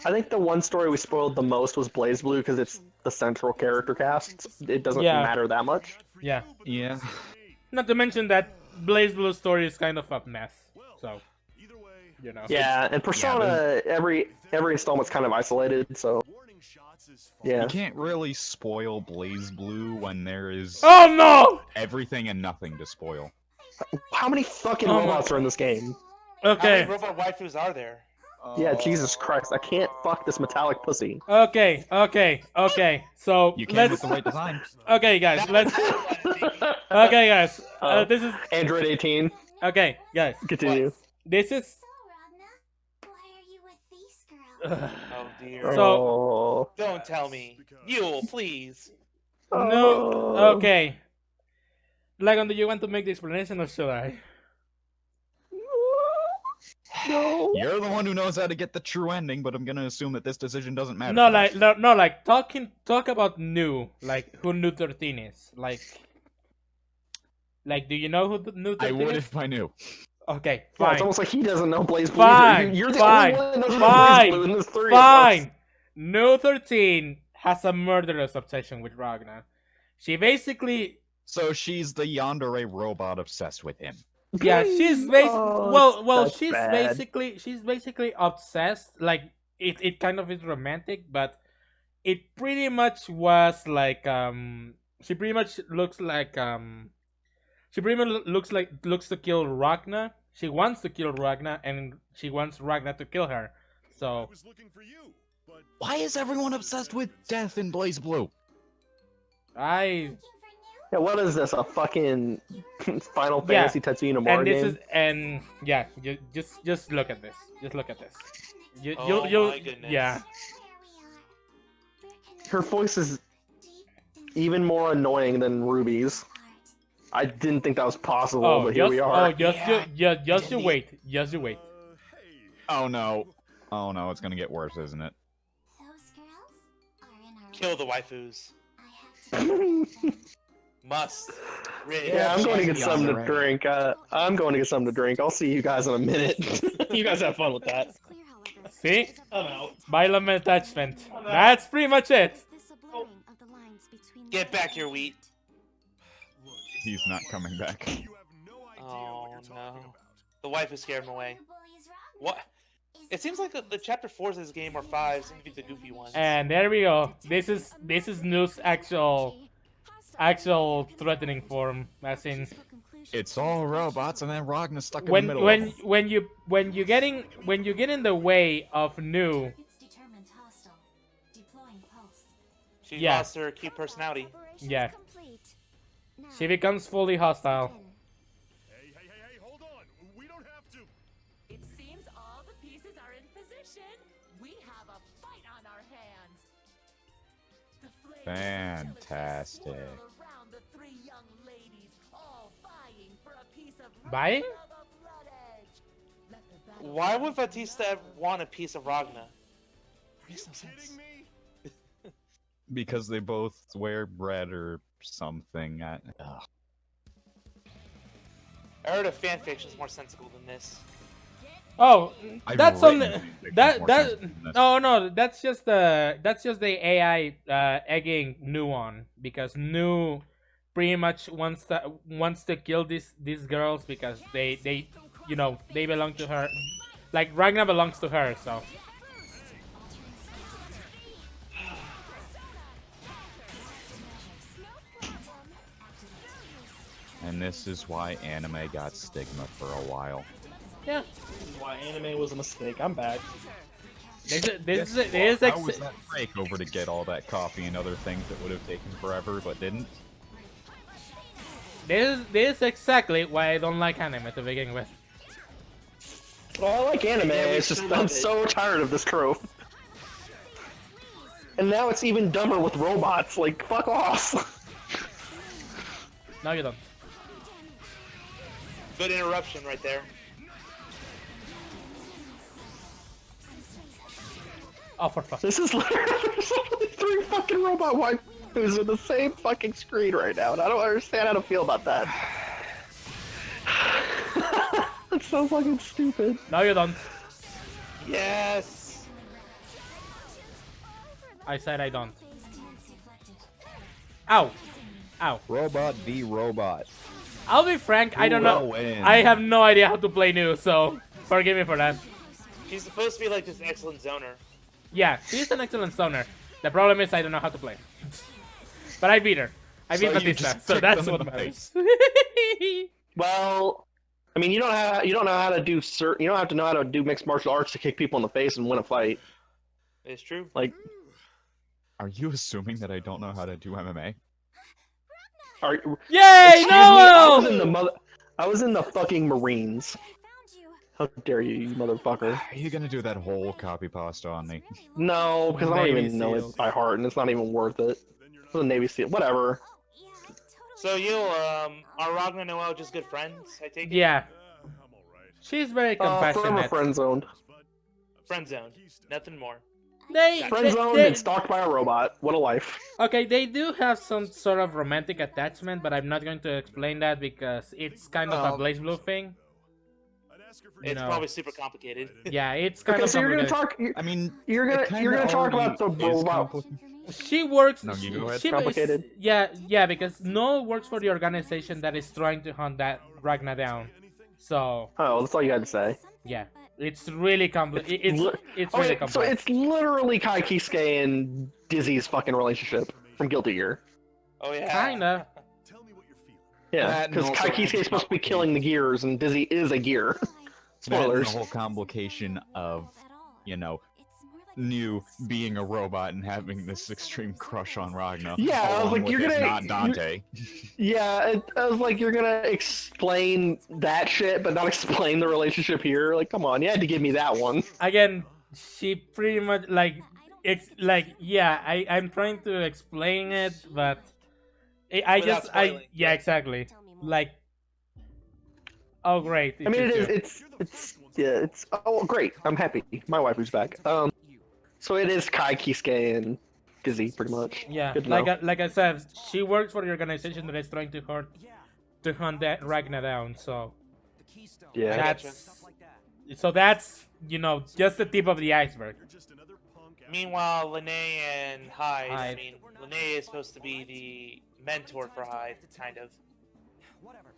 I think the one story we spoiled the most was Blazblue because it's the central character cast. It doesn't Yeah. matter that much. Yeah. Yeah. Not to mention that BlazBlue's story is kind of a mess. So, Either way, you know. Yeah, and Persona, every installment's kind of isolated, so warning shots is fine. yeah. You can't really spoil BlazBlue when there is Oh no! everything and nothing to spoil. How many fucking Oh my- robots are in this game? how Okay. many robot waifus are there? Yeah, Jesus Christ, I can't fuck this metallic pussy. Okay. So, You can't let's. with the right design. Okay, guys. Let's. Okay, guys. This is. Android 18, Okay, guys. continue. This is. So, Ragna, why are you with these girls? Oh dear. So- Oh. Don't tell me. Yule, please. No. Oh. Okay. Legon, do you want to make the explanation or should I? No. You're the one who knows how to get the true ending, but I'm gonna assume that this decision doesn't matter. No, to us. like no, like talk about new, like who New 13 is, like do you know who the New 13 I would is? if I knew. Okay, Yeah, fine, it's almost like he doesn't know BlazBlue. Fine, You're the fine, only one that knows fine, BlazBlue in this three of us. fine. New 13 has a murderous obsession with Ragnar. She basically, So she's the yandere robot obsessed with him. yeah, she's Oh, well, that's she's bad. basically obsessed. Like it kind of is romantic, but it pretty much was like she pretty much looks like she pretty much looks to kill Ragnar. She wants to kill Ragnar, and she wants Ragnar to kill her. I So was looking for you, but Why is everyone obsessed with death in BlazBlue? I Yeah, what is this? A fucking Final Yeah, Fantasy Tetsuya and Nomura this game? is and yeah, just look at this. Just look at this. Oh you'll my goodness. yeah. Her voice is even more annoying than Ruby's. I didn't think that was possible, Oh, but here we are. just you wait. Just you wait. hey, Oh no. Oh no, it's gonna get worse, isn't it? Those girls are in our Kill the waifus. I have to Must. Really. Yeah, I'm going to get Yeah, something to right. drink. I'm going to get something to drink. I'll see you guys in a minute. You guys have fun with that. It's clear, however, See? I'm out. Violent attachment. That's pretty much it. is this a blurring of the lines between Get love back and here, wheat. hate? look, it's He's not coming back. You have no idea Oh, what you're talking no. about. The waifu scared him away. Boy is Ragna. What? Is It seems like the chapter 4s of this game or 5 seem to be the goofy ones. And there we go. This is Noo's actual threatening form, as in It's all robots and then Ragnar stuck in the when middle. of them. when you get in the way of New. It's determined hostile. Deploying pulse. She Yeah. lost her key personality. Yeah. Complete. Now, She becomes fully hostile. begin. Hey, hold on. We don't have to. It seems all the pieces are in position. We have a fight on our hands. The flames of Fantastic. swirl around the three young ladies, all vying for a piece of Vying? Ragnar the Blood Edge. Let the battle Why would Batista want a piece of Ragna? Makes no sense. Kidding me? Because they both wear red or something. I heard a fanfiction is more sensible than this. Oh, I've that's written something. fanfiction That more that. times than this. No, that's just the AI egging New on, because New pretty much wants to kill these girls because they they belong to her, like Ragnar belongs to her. So And this is why anime got stigma for a while. yeah, Why anime was a mistake. I'm back. this How is was that break over to get all that coffee and other things that would have taken forever but didn't? this is exactly why I don't like anime to begin with. Well, I like anime. Yeah, we It's just still I'm love it. so tired of this trope. and now it's even dumber with robots. Like, fuck off. No, you don't. Good interruption right there. Oh, for fuck. This is literally 3 fucking robot waifus in the same fucking screen right now, and I don't understand how to feel about that. That's so fucking stupid. No, you don't. Yes. I said I don't. Ow. Ow. Robot v robot. I'll be frank, I don't know. will win? I have no idea how to play new, so forgive me for that. She's supposed to be like this excellent zoner. Yeah, she's an excellent stoner. The problem is I don't know how to play. But I beat her. I beat So you Batista, just so kicked that's them in what the matters. Well, I mean, you don't know how to do you don't have to know how to do mixed martial arts to kick people in the face and win a fight. It's true. Like, Are you assuming that I don't know how to do MMA? Yay, excuse me, no! I was in the fucking Marines. How dare you, you motherfucker? Are you gonna do that whole copy pasta on me? No, because I don't Navy even know SEAL. it by heart, and it's not even worth it. It's a Navy SEAL, whatever. So you, are Ragnar and Noel just good friends? I take it. Yeah. She's very Forever compassionate. friend zoned. Friend zone. Nothing more. Friend zoned and stalked by a robot. What a life. Okay, they do have some sort of romantic attachment, but I'm not going to explain that because it's kind of a Blazblue thing. You It's know. probably super complicated. Yeah, it's kind Okay, of so you're gonna complicated. talk. I mean, You're it gonna kinda talk about the already is robot. She works. No, you go ahead. She, Complicated. yeah, because No works for the organization that is trying to hunt that Ragnar down. So Oh, that's all you had to say. yeah, it's really complicated. It's Oh, really wait, so complex. it's literally Kai Kisuke and Dizzy's fucking relationship from Guilty Gear. Oh yeah. Kinda. Tell me what you're feeling. Yeah, That and because also Kai Kisuke is supposed to be killing the gears, and Dizzy is a gear. That and Spoilers. the whole complication of, you know, New being a robot and having this extreme crush on Ragnar. Yeah, I was along like, with you're his gonna- not Dante. Yeah, I was like, you're gonna explain that shit, but not explain the relationship here. Like, come on, you had to give me that one. Again, she pretty much like it's like yeah. I'm trying to explain it, but I Without just spoiling. yeah exactly like. Oh great! I mean, it's it's oh great. I'm happy. My wife is back. So it is Kai Kisuke and Dizzy, pretty much. yeah. Good to know. Like I said, she works for the organization that is trying to hunt that Ragnar down. So Yeah. that's you know just the tip of the iceberg. Meanwhile, Lene and Hyde. I Hyde. mean, Lene is supposed to be the mentor for Hyde, kind of.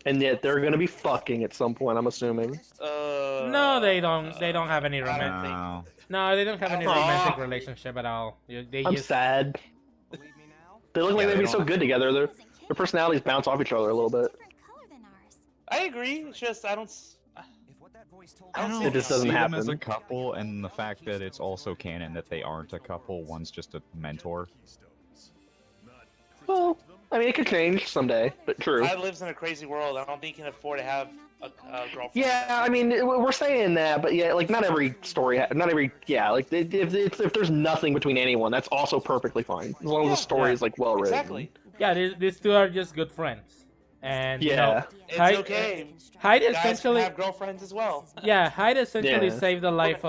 And yet they're gonna be fucking at some point, I'm assuming. No, they don't. They don't have any I don't romantic. No. No, they don't have any Aw. romantic relationship at all. They I'm just sad. They look like Yeah, they'd they be so don't- good together. Their personalities bounce off each other a little bit. I agree. It's just I don't. I don't It just doesn't see them as a happen. couple, and the fact that it's also canon that they aren't a couple. One's just a mentor. Well, I mean, it could change someday, but true. Hyde lives in a crazy world. I don't think he can afford to have a girlfriend. Yeah, I mean, we're saying that, but yeah, like not every story, not every, yeah, like if there's nothing between anyone, that's also perfectly fine as long as the story Yeah. is like well written. Exactly. yeah. These two are just good friends, and you know, Yeah. It's Hyde- okay. Hyde Guys can essentially have girlfriends as well. yeah. Hyde essentially Yeah. saved the life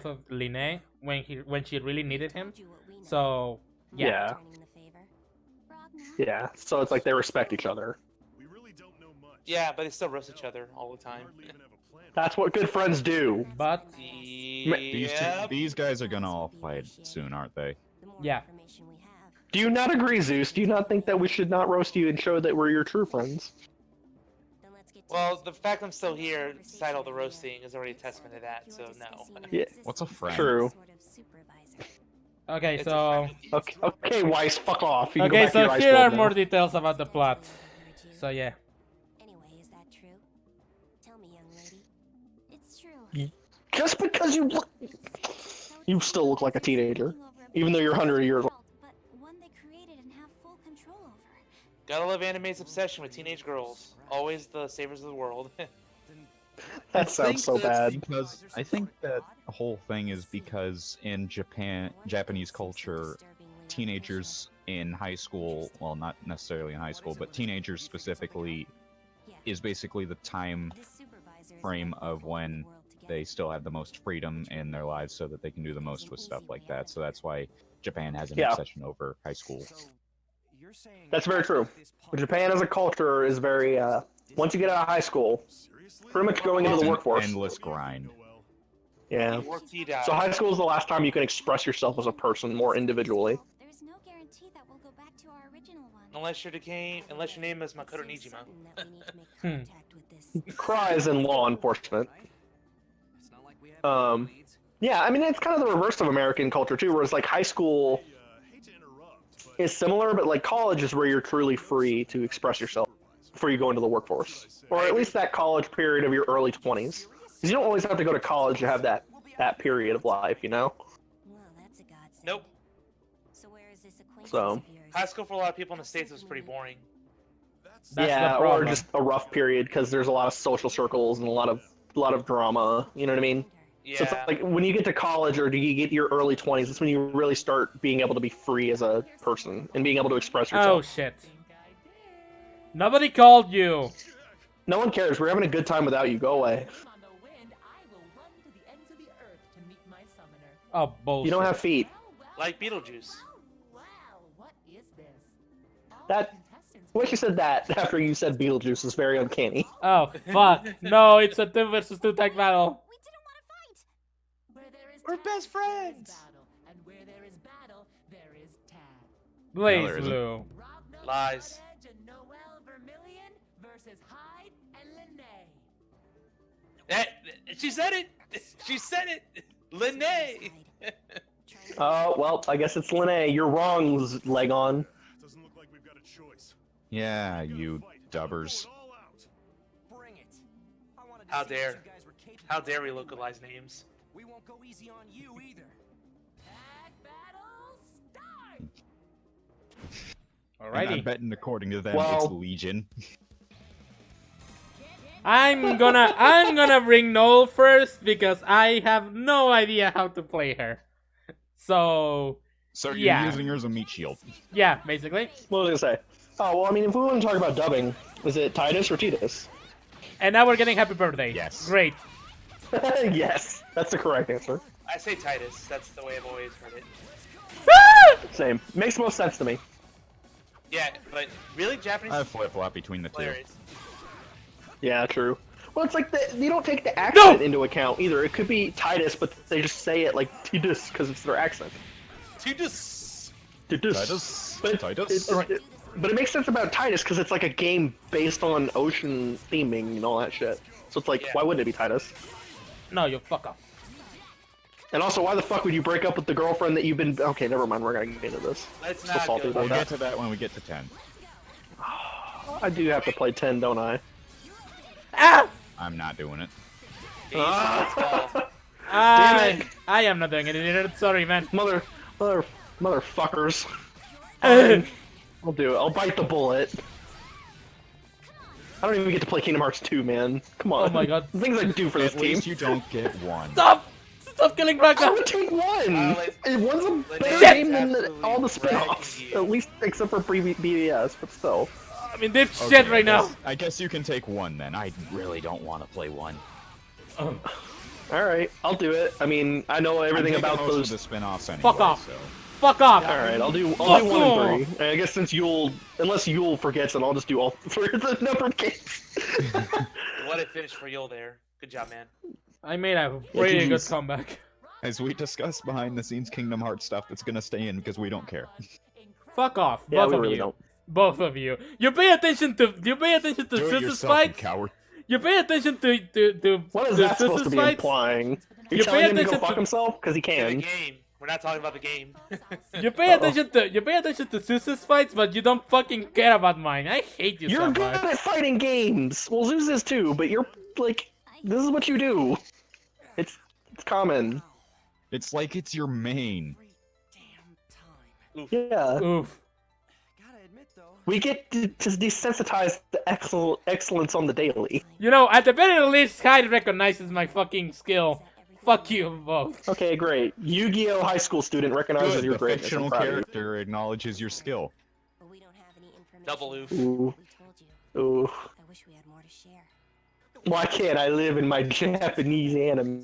of Lene when she really needed him. So yeah. Yeah. So it's like they respect each other. We really don't know much. Yeah, but they still roast each other all the time. Hardly even have a plan. That's what good friends do. But These guys are gonna all fight soon, aren't they? yeah. Do you not agree, Zeus? Do you not think that we should not roast you and show that we're your true friends? Well, the fact I'm still here, despite all the roasting, is already a testament to that. So no. Yeah. What's a friend? True. Okay, It's a so Okay, okay, Weiss, fuck off. You can go okay, back to your so ice here world are now. more details about the plot. So yeah. Anyway, is that true? Tell me, young lady. It's true. Just because you look, you still look like a teenager, even though you're 100 years old. But one they created and have full control over. Gotta love anime's obsession with teenage girls. Always the savers of the world. That sounds so bad. Because I think that the whole thing is because in Japanese culture, teenagers in high school, well, not necessarily in high school, but teenagers specifically, is basically the time frame of when they still have the most freedom in their lives so that they can do the most with stuff like that. So that's why Japan has an obsession over high school. That's very true. Japan as a culture is very, once you get out of high school, pretty much going into the workforce. Endless grind. Yeah. Work tea down. So high school is the last time you can express yourself as a person more individually. There's no guarantee that we'll go back to our original one. Unless your name is Makoto Nijima. Cries in law enforcement. Yeah, I mean, it's kind of the reverse of American culture, too, whereas, like, high school is similar, but, like, college is where you're truly free to express yourself before you go into the workforce. Or at least that college period of your early 20s. Because you don't always have to go to college to have that period of life, you know? Nope. So, High school for a lot of people in the States was pretty boring. That's yeah, the or problem. just a rough period because there's a lot of social circles and a lot of drama, you know what I mean? Yeah. So it's like when you get to college or do you get your early 20s, that's when you really start being able to be free as a person and being able to express Oh yourself. shit. Nobody called you. No one cares. We're having a good time without you. Go away. On the wind, I will run to the ends of the earth to meet my summoner. Oh bullshit. You don't have feet. Like Beetlejuice. Wow, what is this? That. I wish you said that after you said Beetlejuice is very uncanny. Oh fuck. No, it's a 2 versus 2 tag battle. We didn't want to fight. Where there is We're tag, best there is friends. battle, and where there is battle, there is tag. Blaze isn't. Blue. Ragnar Lies. Edge and Noel Vermillion versus Hyde and Linnae. She said it! She said it! Linnae! Oh, well, I guess it's Linnae. You're wrong, Legon. Doesn't look like we've got a choice. Yeah, you dubbers. Bring it. I wanted to How see dare. what you guys were capable How of dare we doing. localize names? We won't go easy on you either. Tag battle start! And I'm Alrighty. betting according to them, Well- it's Legion. I'm gonna bring Noel first because I have no idea how to play her. So So you're Yeah. using her as a meat shield. yeah, basically. What was I gonna say? Oh, well, I mean, if we want to talk about dubbing, is it Titus or Titus? And now we're getting happy birthday. Yes. Great. Yes, that's the correct answer. I say Titus. That's the way I've always heard it. Same. Makes most sense to me. Yeah, but really, Japanese I flip-flop between the two. hilarious. Yeah, true. Well, it's like they don't take the accent into account either. It could be Titus, but they just say it like Titus because it's their accent. Titus! Titus. Titus. But Titus. but it makes sense about Titus because it's like a game based on ocean theming and all that shit. So it's like, Yeah. why wouldn't it be Titus? No, you fuck off. And also, why the fuck would you break up with the girlfriend that you've been? Okay, never mind. We're gonna get into this. Let's So not salty go about We'll there. get to that when we get to 10. I do have to play 10, don't I? Ah! I'm not doing it. Let's go. Damn it. I am not doing it either. Sorry, man. Motherfuckers. Fine. I'll do it. I'll bite the bullet. I don't even get to play Kingdom Hearts 2, man. Come on. Oh my God. The things I do for this At team. least you don't get one. Stop! Stop killing I Ragnar! would take one. One's a better Shit. game than Absolutely all the spin-offs. wrecking you. At least except for BBS, but still. I'm in deep Okay, shit right now. I guess you can take one then. I really don't want to play one. Oh, Alright, I'll do it. I mean, I know everything I'm about most those. of the spin-offs anyway. Fuck off. So. fuck off! Alright, I'll do Fuck 1 off. and 3. I guess since unless Yule forgets, then I'll just do all 3 of the number of games. What a finish for Yule there. Good job, man. I made a really good jeez. comeback. As we discussed behind the scenes Kingdom Hearts stuff, that's gonna stay in because we don't care. Fuck off, Yeah, both we of really you. don't. Both of you. You pay attention to Do it Suzu's yourself, you fights. coward. You pay attention to What is the that supposed Suzu's to be fights. implying? You You're telling pay him to go attention fuck to- himself? Because he Yeah, the can. game. We're not talking about the game. You pay Uh-oh. attention to Suzu's fights, but you don't fucking care about mine. I hate you You're so good much. at fighting games. Well, Zeus is too, but you're like, this is what you do. It's common. It's like it's your main. Every damn time. Yeah. Oof. Gotta admit though. We get to desensitize the excellence on the daily. You know, at the very least, Hyde recognizes my fucking skill. Fuck you both. Okay, great. Yu-Gi-Oh! High school student recognizes Good, your the greatness. fictional I'm proud of you. character acknowledges your skill. But we don't have any information. Double oof. Ooh. We told you. Ooh. I wish we had more to share. Why can't I live in my Japanese anime?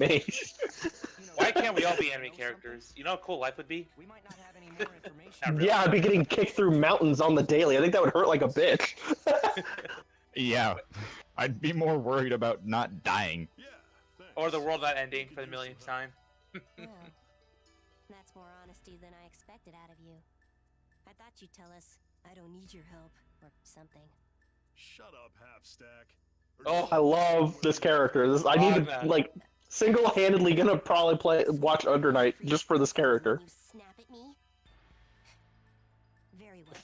Why can't we all be anime characters? You know how cool life would be? We might not have any more information. Not really. Yeah, I'd be getting kicked through mountains on the daily. I think that would hurt like a bitch. Yeah, I'd be more worried about not dying. Yeah, thanks. Or the world not ending for the millionth time. Well, that's more honesty than I expected out of you. I thought you'd tell us, I don't need your help, or something. Shut up, half stack. Oh. I love this character. I need to, man. like, single-handedly gonna probably watch Undernight just for this character. You snap at me? Very well.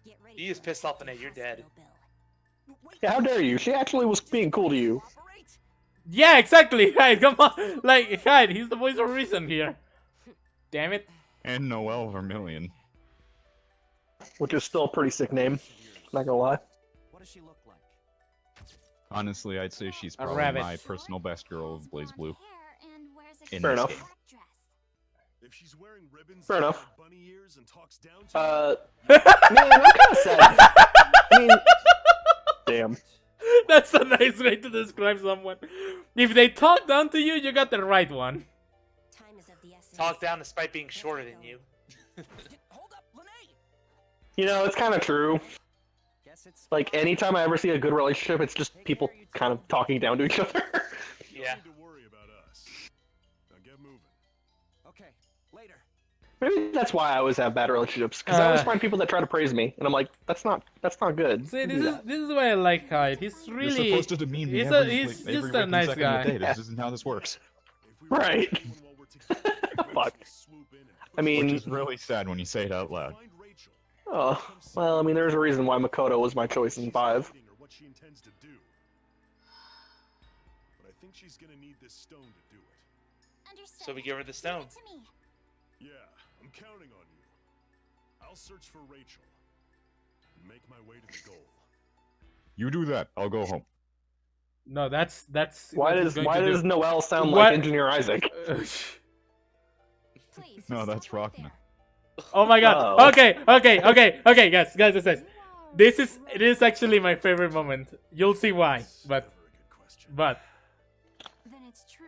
Get ready. You just for pissed a off Lene, you're dead. hospital bill. Yeah, how dare you? She actually was being cool to you. Operate. Yeah, exactly. Hyde, come on. Like, Hyde, he's the voice of reason here. Damn it. And Noelle Vermillion. Which is still a pretty sick name. Not gonna lie. What does she look like? Honestly, I'd say she's A probably rabbit. my personal best girl of BlazBlue. In Fair this enough. game. If she's wearing ribbons Fair and enough. bunny ears and talks down to Man, I'm kind of sad. I mean, damn. That's a nice way to describe someone. If they talk down to you, you got the right one. Time is of the essence. Talk down despite being shorter than you. Hold up, Lene. You know, it's kind of true. Guess it's Like, anytime I ever see a good relationship, it's just people kind of talking down to each other. You Yeah. don't need to worry about us. Now get moving. okay. Later. Maybe that's why I always have bad relationships, because I always Uh. find people that try to praise me, and I'm like, that's not good. See, Don't do that. this is why I like Hyde. He's really... You're supposed to demean me he's every, he's like, every just a waking nice second of the guy. day. This isn't how this works. If we Right. run while we're together, Fuck. Rachel will swoop in and I Which mean, is really sad when you say it out loud. find Rachel. oh, well, I mean, there's a reason why Makoto was my choice in 5. Or what she intends to do. But I think she's gonna need this stone to do it. Understood. So we give her the stone. Give it to me. Yeah, I'm counting on you. I'll search for Rachel. And make my way to the goal. You do that. I'll go home. No, that's Why what he's does going why to do. does Noelle sound What? like Engineer Isaac? Please. No, stop that's right Rockna. there. Oh my god. Oh. Okay, guys. You are This is actually my favorite moment. You'll see why. Never a good question. But Then it's true.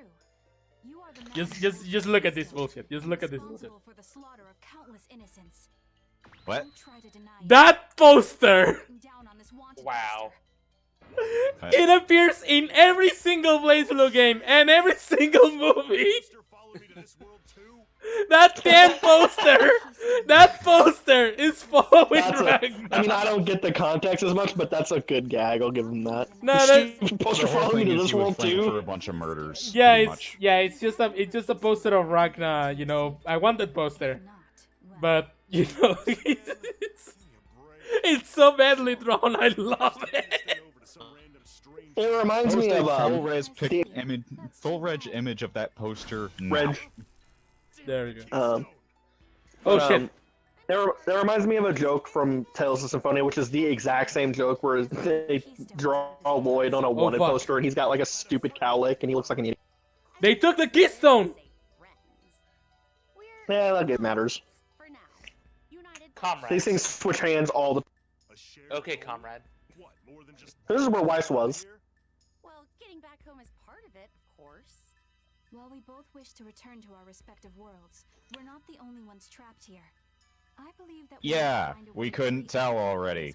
You are the just look at this bullshit. Just look at this bullshit. responsible for the slaughter of countless innocents. What? Don't try to deny it. That poster! Looking down on this wanted Wow. poster. It appears in every single BlazBlue game and every single movie. Sister followed me to this world too? That damn poster! That poster is following That's Ragnar. I mean, I don't get the context as much, but that's a good gag. I'll give him that. No, Is that's- she supposed The to whole follow me thing to is this he was world framed for a too? bunch of murders. Yeah, pretty it's much. it's just a poster of Ragnar. You know, I want that poster, Not. Well, but you know, it's so badly drawn. I love it. Over to some random strange It reminds me Post of a full res pic the- image, full reg image of that poster. now. Reg. There we go. Oh Oh shit. That reminds me of a joke from Tales of Symphonia, which is the exact same joke where they draw Lloyd on a wanted fuck. poster and he's got like a stupid cowlick and he looks like an idiot. They took the keystone. Yeah, that it matters. For now. United Comrade. These things switch hands all the. a shared Okay, goal. comrade. What, more than just This is where Weiss was. Well, getting back home is part of it, of course. While we both wish to return to our respective worlds, we're not the only ones trapped here. I believe that Yeah, we couldn't tell already.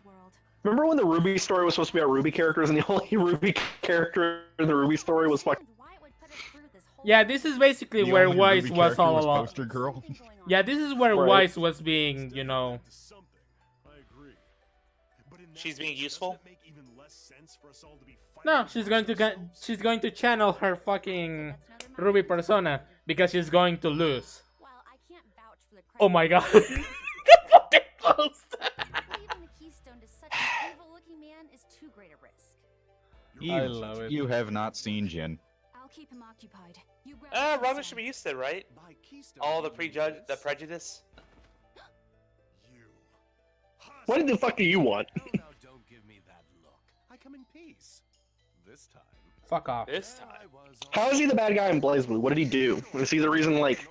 Remember when the Ruby story was supposed to be about Ruby characters and the only Ruby character in the Ruby story was fucking. Yeah, this is basically The where only Weiss Ruby was character all was along. Poster girl. Yeah, this is where Right. Weiss was being, you know. to something. I agree. But in that She's being case, useful? doesn't it make even less sense for us all to be fighting No, she's going to channel her fucking Ruby persona because she's going to lose. Well, I can't vouch for the Oh my god. The fucking poster. Leaving the keystone to such an evil-looking man is too great a risk. I love it. You have not seen Jin. I'll keep him occupied. You grab the Ragnar keystone. should be used to it, right? By keystone, All the you mean the prejudice. You. What the fuck do you want? Now don't give me that look. I come in peace. This time. Fuck off. This time. How is he the bad guy in BlazBlue? What did he do? Is he the reason, like...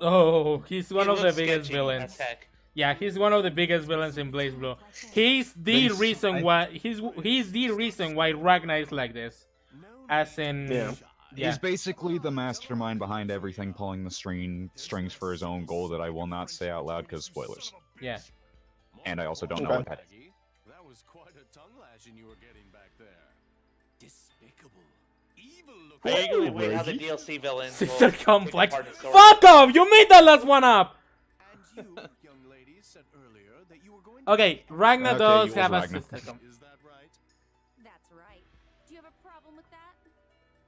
Oh, he's one He of the looks biggest sketchy, villains. Tech. Yeah, he's one of the biggest villains in BlazBlue. He's the reason why he's the reason why Ragnar is like this. As in, Yeah. He's basically the mastermind behind everything, pulling the strings for his own goal that I will not say out loud because spoilers. Yeah. And I also don't know Okay. what that is. That was quite a tongue lashing you were getting back there. Despicable. Evil looking. I eagerly wait how the DLC villains Sister will take complex. apart the story. Fuck off! You made that last one up. And you, young ladies, said earlier that you were going Okay, Ragnar Okay, does you have was a Ragnar. sister complex. Is that right? That's right. Do you have a problem with that?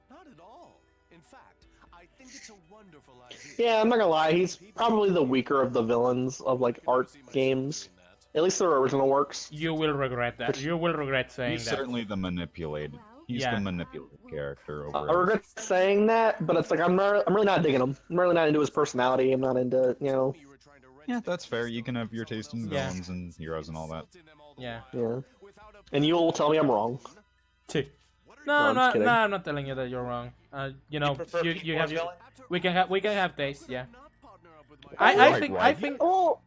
Not at all. In fact, I think it's a wonderful idea. Yeah, I'm not gonna lie, he's probably the weaker of the villains of, like, art games. At least their original works. You will regret that. You will regret saying He's that. certainly the manipulated. He's Yeah. the manipulated character I over. regret saying that, but it's like, I'm really not digging him. I'm really not into his personality. I'm not into, you know... Yeah, that's fair. You can have your taste in Yeah. villains and heroes and all that. Yeah. Yeah. And you'll tell me I'm wrong. No, I'm just kidding. I'm not telling you that you're wrong. You know, prefer you P4 have your, villain? we can have taste. Yeah. Right, I think. Oh,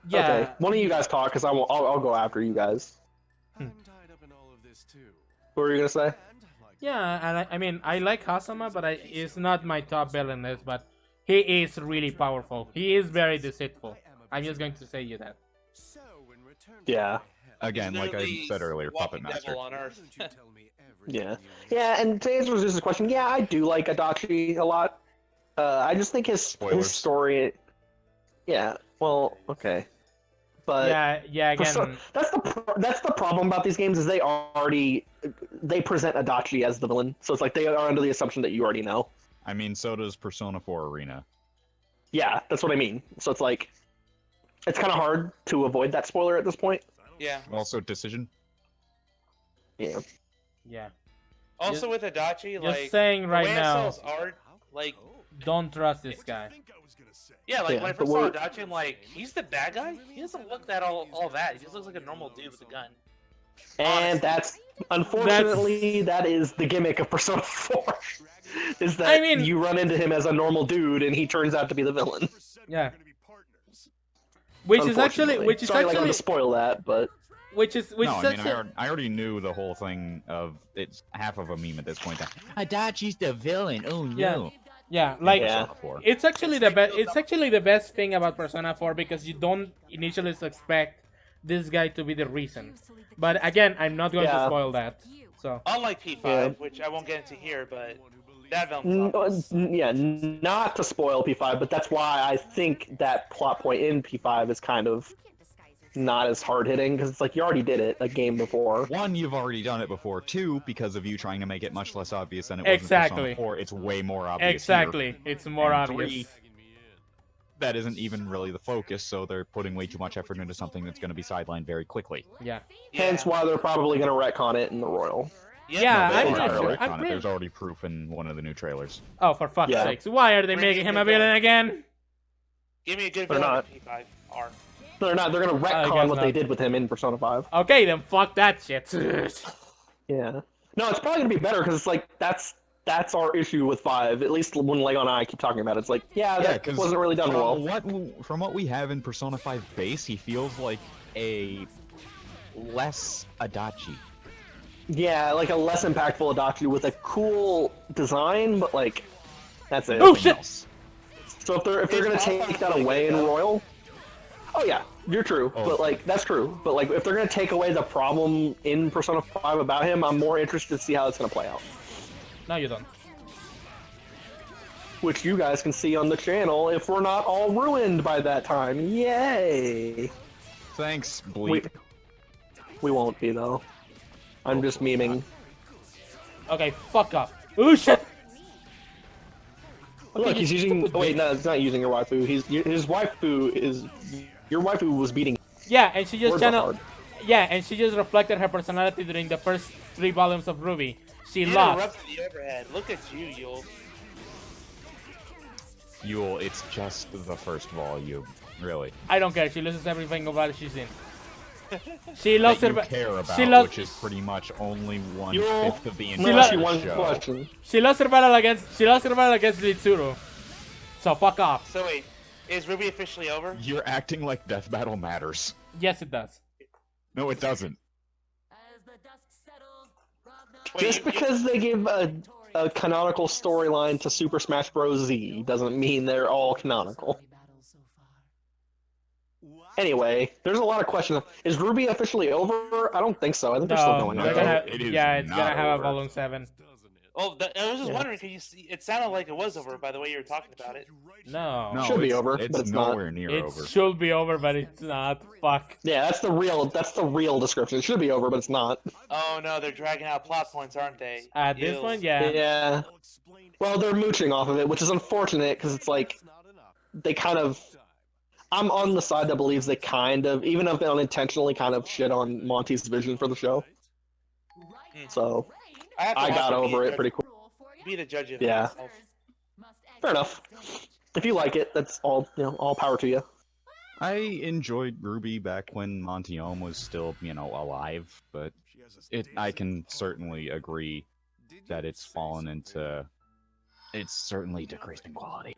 Yeah. okay. One of you guys talk, because I'll go after you guys. I'm tied up in all of this too. What were you gonna say? And like Yeah, and I mean, I like Hasama, but it's not my top villain list. But he is really powerful. He is very deceitful. I'm just going to say you that. so in return Yeah. Again, like I Literally said earlier, walking Puppet Master. devil on Earth. you tell me everything Yeah. you know. Yeah, and to answer this question, yeah, I do like Adachi a lot. I just think his Spoilers. story... Yeah, well, okay. But... Yeah. Again. So that's the problem about these games is they present Adachi as the villain, so it's like they are under the assumption that you already know. I mean, so does Persona 4 Arena. Yeah, that's what I mean. So it's like it's kind of hard to avoid that spoiler at this point. Yeah. Also, Decision. Yeah. Yeah. Also with Adachi, like saying right the way now- it sells art, like Don't trust this guy. yeah, like Yeah, when I but first saw we're- Adachi, I'm like, he's the bad guy. He doesn't look that all that. He just looks like a normal dude with a gun. And that's unfortunately that is the gimmick of Persona 4. Is that I mean- you run into him as a normal dude and he turns out to be the villain. Yeah. Which is actually, Unfortunately. Sorry, like, I'm gonna spoil that, but No, I mean, actually, I already knew the whole thing of it's half of a meme at this point. Adachi's the villain. Oh no. Yeah. yeah, like Yeah. it's actually the best. It's actually the best thing about Persona 4 because you don't initially expect this guy to be the reason. But again, I'm not going to Yeah. spoil that. So Unlike P5, Yeah. which I won't get into here, but that villain's yeah, not to spoil P5, but that's why I think that plot point in P5 is kind of not as hard hitting because it's like you already did it a game before. One, you've already done it before. Two, because of you trying to make it much less obvious than it was Exactly. in Persona 4, it's way more obvious here. exactly, it's more And obvious. That isn't even really the focus, so they're putting way too much effort into something that's going to be sidelined very quickly. Yeah, Hence why they're probably going to retcon it in the Royal. Yeah, No, they I'm already pretty are sure- working I'm on it. pretty- There's already proof in one of the new trailers. Oh, for fuck's Yeah. sakes! Why are they making him a villain again? Give me a good They're villain not. in P5R. They're not. They're going to I retcon guess what they not. did with him in Persona 5. Okay, then fuck that shit. Yeah. No, it's probably going to be better because it's like that's our issue with 5. At least when Lego and I keep talking about it, it's like, yeah, that 'cause wasn't really done well. From what we have in Persona 5 base, he feels like a less Adachi. Yeah, like a less impactful Adachi with a cool design, but like that's it. Oh shit! So if they're gonna take that away in Royal, oh yeah, you're true. Oh. But like that's true. But like if they're gonna take away the problem in Persona 5 about him, I'm more interested to see how it's gonna play out. No, you don't. Which you guys can see on the channel if we're not all ruined by that time. Yay! Thanks, We, Bleep. we won't be though. I'm just memeing. Okay, fuck off. Oh shit! Look, he's you using. stupid Oh, wait, bitch. no, it's not using your waifu. His waifu is. Your waifu was beating. Yeah, and she just Words are channeled. hard. Yeah, and she just reflected her personality during the first 3 volumes of Ruby. She You lost. interrupted the overhead. Look at you, Yule. Yule, it's just the first volume, really. I don't care. She loses everything about it she's in. She lost That her. you care about, She lost. which is pretty much only Yule, 1/5 of the She entire lost- one show. question. She lost her battle against. She lost her battle against Mitsuru. So fuck off. So wait, is Ruby officially over? You're acting like Death Battle matters. Yes, it does. No, it doesn't. As the dust settles, Ragnar Wait, Just because they give a canonical storyline to Super Smash Bros. Z doesn't mean they're all canonical. Anyway, there's a lot of questions. Is Ruby officially over? I don't think so. I think they're still No, going they're on. gonna. it is Yeah, it's not gonna have over. a volume 7. Oh, I was just Yeah. wondering because you see, it sounded like it was over by the way you were talking about it. No. No, Should be it's- over, It's but it's not. nowhere near It over. should be over, but it's not. Fuck. Yeah, that's the real description. It should be over, but it's not. Oh no, they're dragging out plot points, aren't they? At this Ew. point, yeah. Yeah. Well, they're mooching off of it, which is unfortunate because it's like they kind of. I'm on the side that believes they kind of, even if they unintentionally, kind of shit on Monty's vision for the show. So have to I watch got it, be over a it judge- pretty quick. Be the judge of Yeah. myself. Fair enough. If you like it, that's all. All power to you. I enjoyed Ruby back when Montiome was still, alive, but I can certainly agree that it's fallen into. It's certainly decreased in quality.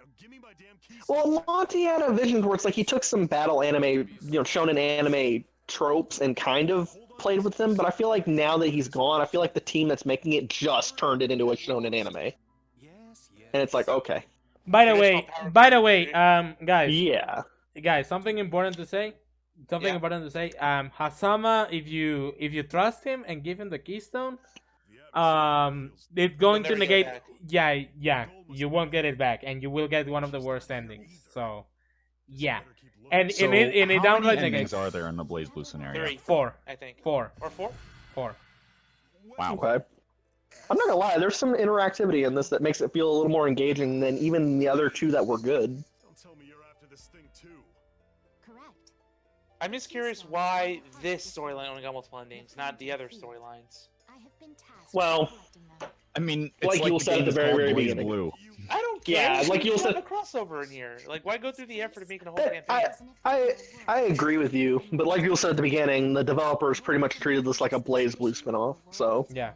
Well, Monty had a vision where it's like he took some battle anime, shonen anime tropes and kind of played with them, but I feel like now that he's gone, I feel like the team that's making it just turned it into a shonen anime. And it's like, okay. By the way, guys, Yeah. guys, something important to say. Yeah. Hasama, if you trust him and give him the keystone, it's going to never get negate. it Yeah, you won't get it back, and you will get one of the worst endings. So, yeah, and So, in it how downright many negates. endings are there in the Blazblue scenario? 3, Four. I think. Four. Or 4? Wow. Okay. I'm not gonna lie, there's some interactivity in this that makes it feel a little more engaging than even the other two that were good. Don't tell me you're after this thing too. Correct. I'm just curious why this storyline only got multiple endings, not the other storylines. I have been tasked Well, with collecting them. I mean, it's Like like Yule the said at game the is very, called very beginning. BlazBlue. I don't care. Yeah, like you Yule have said- a crossover in here. Like, why go through the effort of making a whole That- campaign? I agree with you, but like you said at the beginning, the developers pretty much treated this like a BlazBlue spinoff. So Yeah.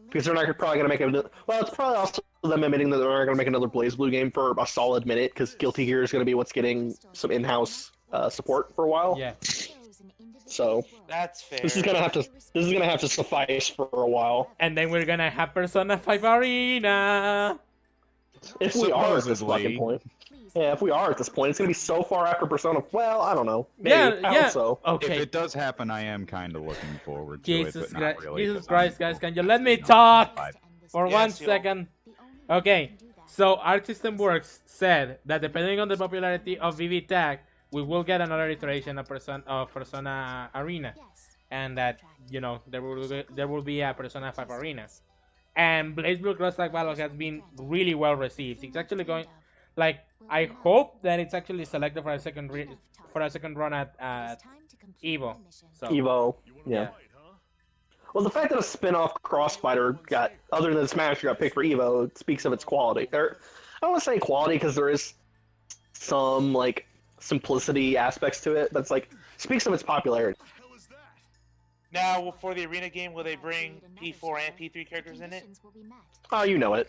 because they're not probably gonna make a well, it's probably also them admitting that they're not gonna make another BlazBlue game for a solid minute because Guilty Gear is gonna be what's getting some in-house support for a while. Yeah. So That's fair. this is gonna have to suffice for a while. And then we're gonna have Persona 5 Arena. If we are at this Supposedly. fucking point. Yeah, if we are at this point, it's gonna be so far after Persona. Well, I don't know. Maybe. Yeah, I yeah. hope so. If Okay. it does happen, I am kind of looking forward to Jesus it, but Christ, not really. Jesus 'cause Christ, I'm- guys, can you let me talk for Yes, 1 yo. second? Okay, so Arc System Works said that depending on the popularity of BBTAG, we will get another iteration of Persona Arena, and that there will be a Persona 5 Arena. And Blazblue Cross Tag Battle has been really well received. It's actually going, like, I hope that it's actually selected for a second run at Evo. So Evo. Yeah. Well, the fact that a spin-off Crossfighter got, other than Smash, got picked for Evo, it speaks of its quality. Or, I don't want to say quality because there is some like simplicity aspects to it, but it's like speaks of its popularity. Now, for the arena game, will they bring P4 and P3 characters in it? Oh, you know it.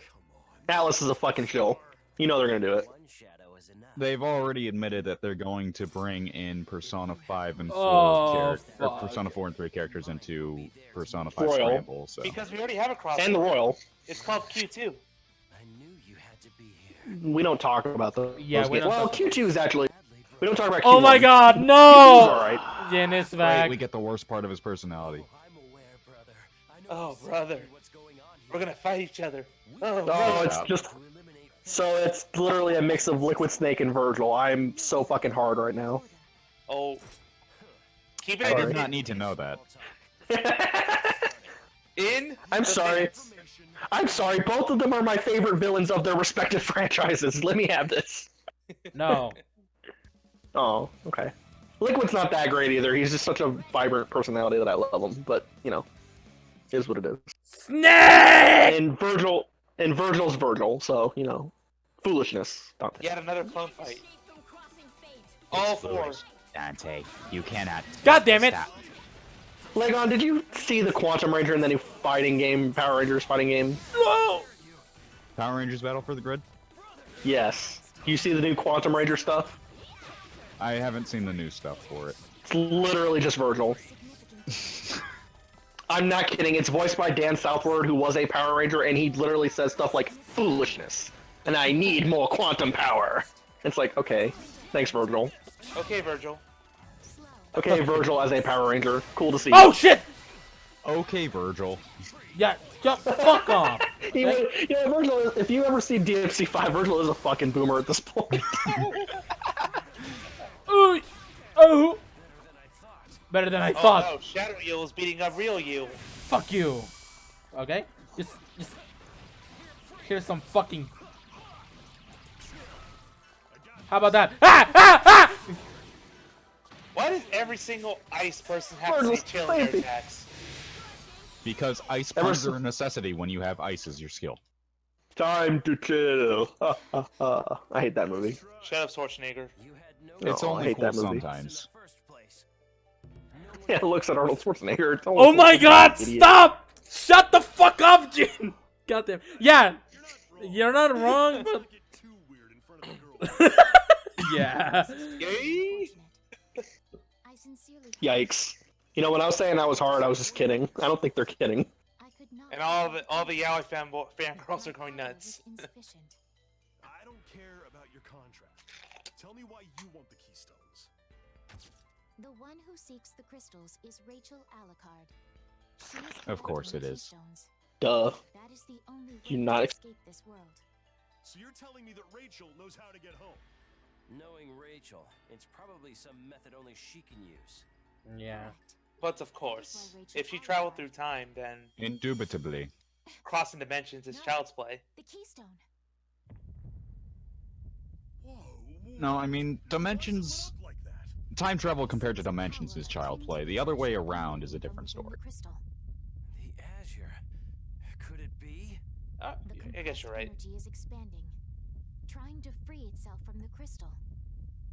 Atlas is a fucking shill. You know they're gonna do it. They've already admitted that they're going to bring in Persona 5 and 4 Oh, or fuck. Persona 4 and 3 characters into Persona 5 Royal. Scramble. So Because we already have a crossover. And the Royal. It's called Q2. We don't talk about those. Yeah, those we games. don't Well, talk Q2 is actually. We don't talk about. Oh Q1. my God, Q2 is no! alright. Jen is Great, back. we get the worst part of his personality. Oh, brother. We're gonna fight each other. Oh, Oh, brother. it's just. So it's literally a mix of Liquid Snake and Virgil. I'm so fucking hard right now. Oh. Keep it I in. did not need to know that. In. I'm the sorry. minutes. I'm sorry. Both of them are my favorite villains of their respective franchises. Let me have this. No. Oh, okay. Liquid's not that great either. He's just such a vibrant personality that I love him. But is what it is. Snake! And Virgil's Virgil. So Foolishness. Dante. Yet another clone fight. All four. Dante, you cannot. God damn it! Stop. Legon, did you see the Quantum Ranger in the new fighting game, Power Rangers fighting game? No! Power Rangers Battle for the Grid? Yes. You see the new Quantum Ranger stuff? I haven't seen the new stuff for it. It's literally just Virgil. I'm not kidding. It's voiced by Dan Southward, who was a Power Ranger, and he literally says stuff like foolishness, and I need more quantum power. It's like, okay, thanks, Virgil. Okay, Virgil. Okay, Virgil as a Power Ranger. Cool to see. Oh shit! Okay, Virgil. Yeah, fuck off. Virgil, if you ever see DMC5, Virgil is a fucking boomer at this point. Ooh, oh. Better than I thought. Oh no, Shadow You is beating up Real You. Fuck you. Okay? Just here's some fucking. How about that? Ah! Ah! Ah! Why does every single ice person have to Virgil's be chilling their baby. attacks? Because ice puns are a necessity when you have ice as your skill. Time to chill. I hate that movie. Shut up, Schwarzenegger. It's I only hate cool that movie. sometimes. Yeah, it looks at Arnold Schwarzenegger. It's Oh my god, idiot. stop! Shut the fuck up, Jin! Goddamn. Yeah, you're not wrong, but. Yeah. Yay! I sincerely Yikes. You know, when I was saying that was hard, I was just kidding. I don't think they're kidding. I could not And all the Yaoi fangirls are going nuts. insufficient. I don't care about your contract. Tell me why you want the keystones. The one who seeks the crystals is Rachel Alucard. She is Of course capable it of is. keystones. Duh. That is the only way You not to ex- escape this world. So you're telling me that Rachel knows how to get home? Knowing Rachel, it's probably some method only she can use. Yeah. But of course, if you travel through time, then Indubitably. crossing dimensions is No. child's play. The keystone. Whoa. No, I mean, dimensions. Up like that. Time travel compared to dimensions is child play. The other way around is a different Within the story. crystal. The Azure. Could it be? The I guess you're right. compressed energy is expanding, trying to free itself from the crystal.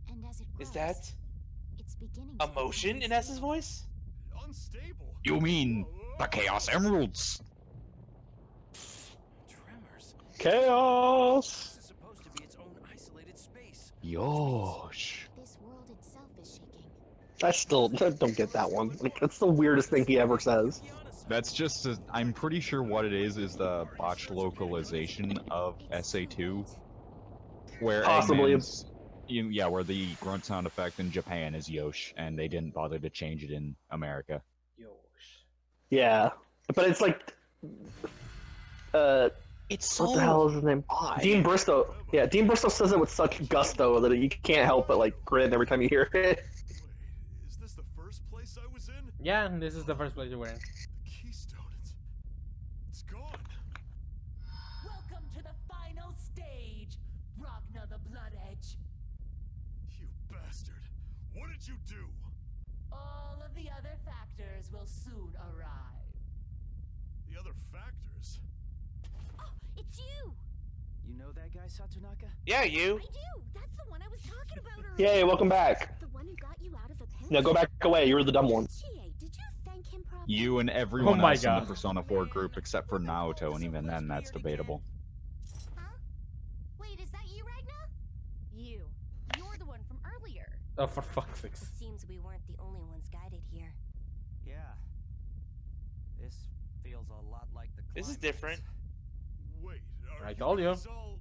And as it grows, Is that it's beginning a to motion in become S's voice? Unstable. You mean the Chaos Emeralds? Tremors. Chaos! This is supposed to be its own isolated space. Yosh. This world itself is shaking. I don't get that one. Like, that's the weirdest thing he ever says. That's just, I'm pretty sure what it is the botched localization of SA2. Where Possibly. Eggman's, where the grunt sound effect in Japan is Yosh, and they didn't bother to change it in America. Yeah. But it's like... It's what the hell is his name? Dean Bristow. Yeah, Dean Bristow says it with such gusto that you can't help but, like, grin every time you hear it. Wait, is this the first place I was in? Yeah, this is the first place you were in. The keystone, it's gone. Welcome to the final stage, Ragna the Blood Edge. You bastard. What did you do? All of the other factors will soon arrive. The other factors? Oh, it's you! You know that guy, Satonaka? Yeah, you. I do! That's the one I was talking about earlier! Yay, welcome back. The one who got you out of the pen? Now go back away, you were the dumb one. Chie, did you thank him properly? You and everyone Oh my else in God. the Persona 4 group except for Naoto, and even then that's debatable. Huh? Wait, is that you, Ragna? You. You're the one from earlier. Oh, for fuck's sake. It seems we weren't the only ones guided here. Yeah. This feels a lot like the This is climax. different. Wait, are I told you. guys all...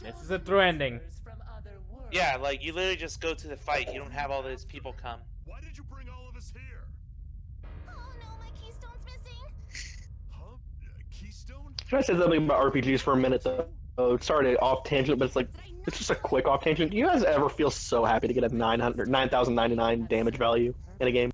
This is a true ending. From other worlds. Yeah, like you literally just go to the fight. You don't have all those people come. Why did you bring all of us here? Oh no, my keystone's missing! Huh? Keystone? Can I say something about RPGs for a minute, though? Oh, sorry to off tangent, but it's like, it's just a quick off tangent. Do you guys ever feel so happy to get a 9,099 damage value in a game?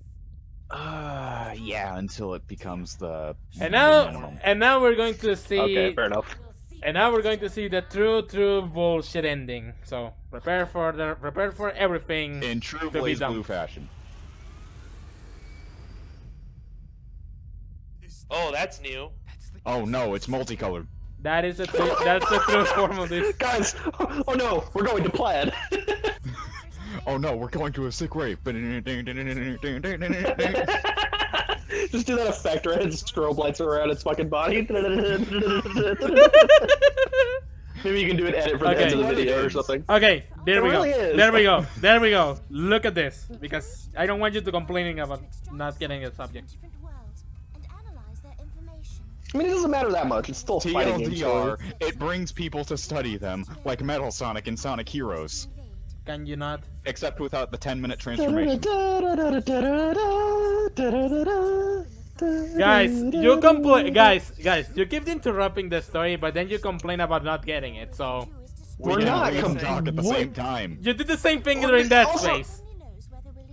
Yeah, until it becomes the And minimum. now we're going to see. Okay, fair enough. And now we're going to see the true bullshit ending. So prepare for everything In true to be Blaze done. Blue fashion. Oh, that's new. That's the Oh no, it's multicolored. That is that's the true form of this. Guys, oh no, we're going to plaid. Oh no, we're going to a sick rave. Just do that effect where it strobe lights around its fucking body. Maybe you can do an edit for the end of the video or something. Okay, there we go. really is. There we go. There we go. Look at this, because I don't want you to complaining about not getting a subject. Different worlds and analyze their information. I mean, it doesn't matter that much. It's still a fighting game. TLDR, it brings people to study them, like Metal Sonic and Sonic Heroes. Can you not? Except without the 10-minute transformation. Guys, you complain. Guys, you keep interrupting the story, but then you complain about not getting it. So We're not we can talk at the what? same time. you did the same thing during that Also- space.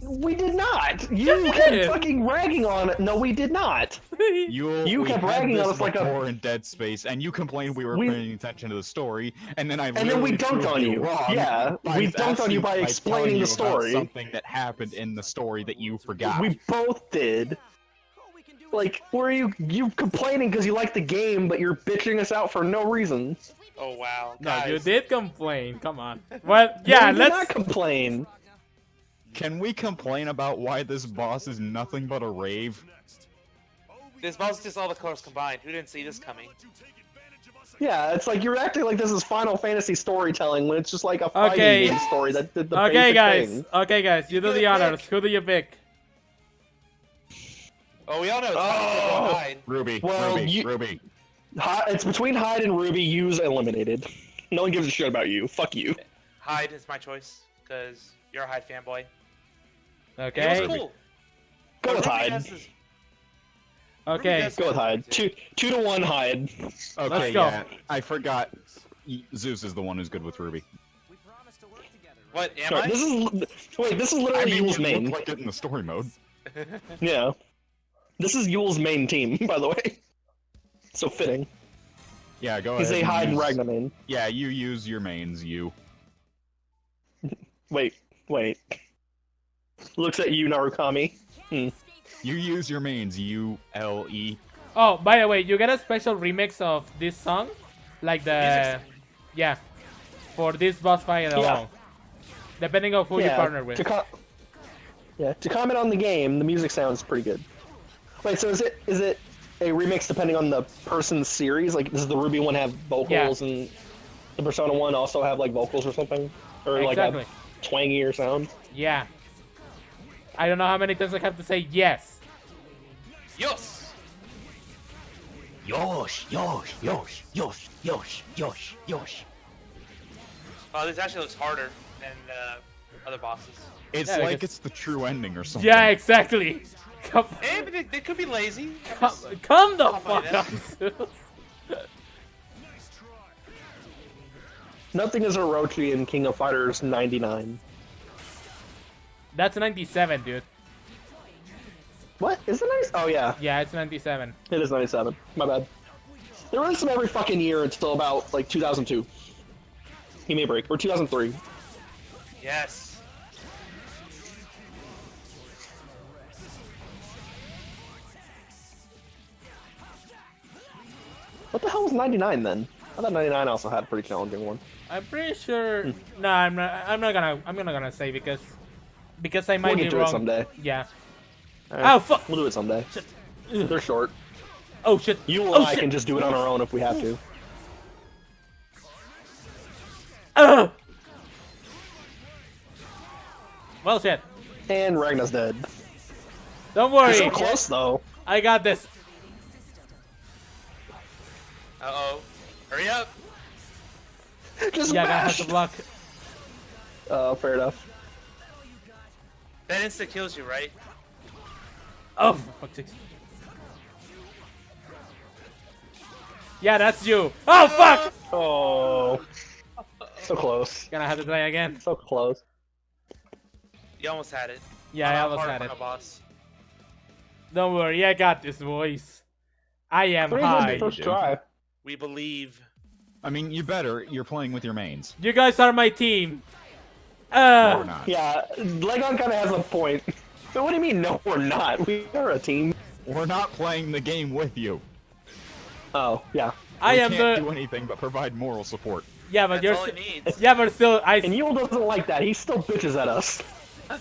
We did not. You Yes, you kept did. fucking ragging on it. No, we did not. You You we kept had ragging on this us like a- before in Dead Space, and you complained we were paying attention to the story, and then And then we dunked on you. Yeah, we dunked on you by explaining the story. Something that happened in the story that you forgot. We both did. Like, were you complaining because you like the game, but you're bitching us out for no reason? Oh wow, No, guys. you did complain. Come on. Well, yeah, No, we did let's. not complain. Can we complain about why this boss is nothing but a rave? This boss is just all the colors combined. Who didn't see this coming? Yeah, it's like you're acting like this is Final Fantasy storytelling when it's just like a fighting Okay. game story that did the Okay, basic guys. thing. Okay, guys. You do Good the honors. pick. Who do you pick? Oh, we all know it's Oh. Hyde. Ruby, Well, Ruby, you- Ruby. It's between Hyde and Ruby. Use eliminated. No one gives a shit about you. Fuck you. Hyde is my choice because you're a Hyde fanboy. It Okay. was cool. Go with Ruby Hyde. does this- Okay. does- Go with Hyde. Two to one Hyde. Okay, Let's go. yeah. I forgot. Zeus is the one who's good with Ruby. What am Sorry, I? this is I literally mean, Yule's you main. look like it in the story mode. Yeah. This is Yule's main team, by the way. So fitting. Yeah, go He's ahead. a Hyde and use- Ragnar main. Yeah, you use your mains, you. Wait. Looks at you, Narukami. You use your mains, U-L-E. Oh, by the way, you get a special remix of this song, like the for this boss fight alone. Depending on who you partner with. To comment on the game, the music sounds pretty good. Wait, so is it a remix depending on the person's series? Like, does the Ruby one have vocals and the Persona one also have like vocals or something? Or Exactly. like a twangier sound? Yeah. I don't know how many times I have to say yes. Yes. Yosh, yosh, yosh, yosh, yosh, yosh, yosh. Oh, this actually looks harder than other bosses. It's Yeah, I like guess- it's the true ending or something. Yeah, exactly. Come, Eh, but they could be lazy. come the Come fuck on, up. Nothing is Orochi in King of Fighters 99. That's 97, dude. What? Is it nice? Oh yeah, Yeah, it's 97. it is 97. My bad. They release them every fucking year until about like 2002. Give me a break. Or 2003. Yes. What the hell was 99 then? I thought 99 also had a pretty challenging one. I'm pretty sure. No, I'm not gonna say because I might We'll be get to wrong. it someday. Yeah. Alright, Oh fuck! We'll do it someday. Ugh. They're short. Oh shit! You and Oh, I shit. can just do it on our own if we have to. Ugh. Well, shit. And Ragnar's dead. Don't You're worry. so close though. I got this. Uh-oh. Hurry up. Just Yeah, I gotta have mash. to block. Fair enough. That insta kills you, right? Oh, for fuck's sake. Yeah, that's you. Oh fuck! Oh. So close. Gonna have to try again. So close. You almost had it. Yeah, I almost Hard had for it. a boss. Don't worry, I got this, boys. I am Pretty good high. first try. We believe. I mean, you better. You're playing with your mains. You guys are my team. No, we're not. Yeah, Legon kind of has a point. So what do you mean, no, we're not? We are a team. We're not playing the game with you. Oh, yeah. I am can't the. do anything but provide moral support. Yeah, but That's you're. all he needs. Yeah, but still, I. And Yule doesn't like that. He still bitches at us.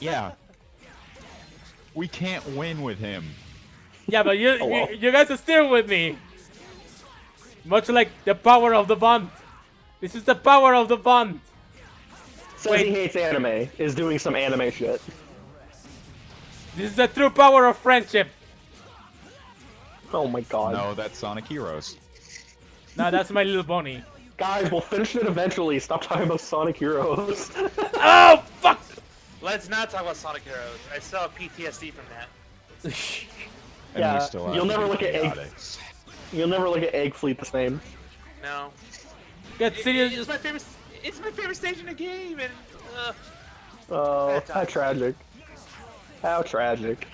Yeah. We can't win with him. Yeah, but you, Oh, well. you guys are still with me. Much like the power of the bond. This is the power of the bond. Says Wait. he hates anime. Is doing some anime shit. This is the true power of friendship. Oh my god. No, that's Sonic Heroes. Nah, that's my little bunny. Guys, we'll finish it eventually. Stop talking about Sonic Heroes. Oh, fuck! Let's not talk about Sonic Heroes. I still have PTSD from that. And Yeah, we still have you'll to never do look at Egg. chaotics. You'll never look at Egg Fleet the same. No. Get serious. It's my favorite. It's my favorite stage in the game, and Oh, how tragic. How tragic.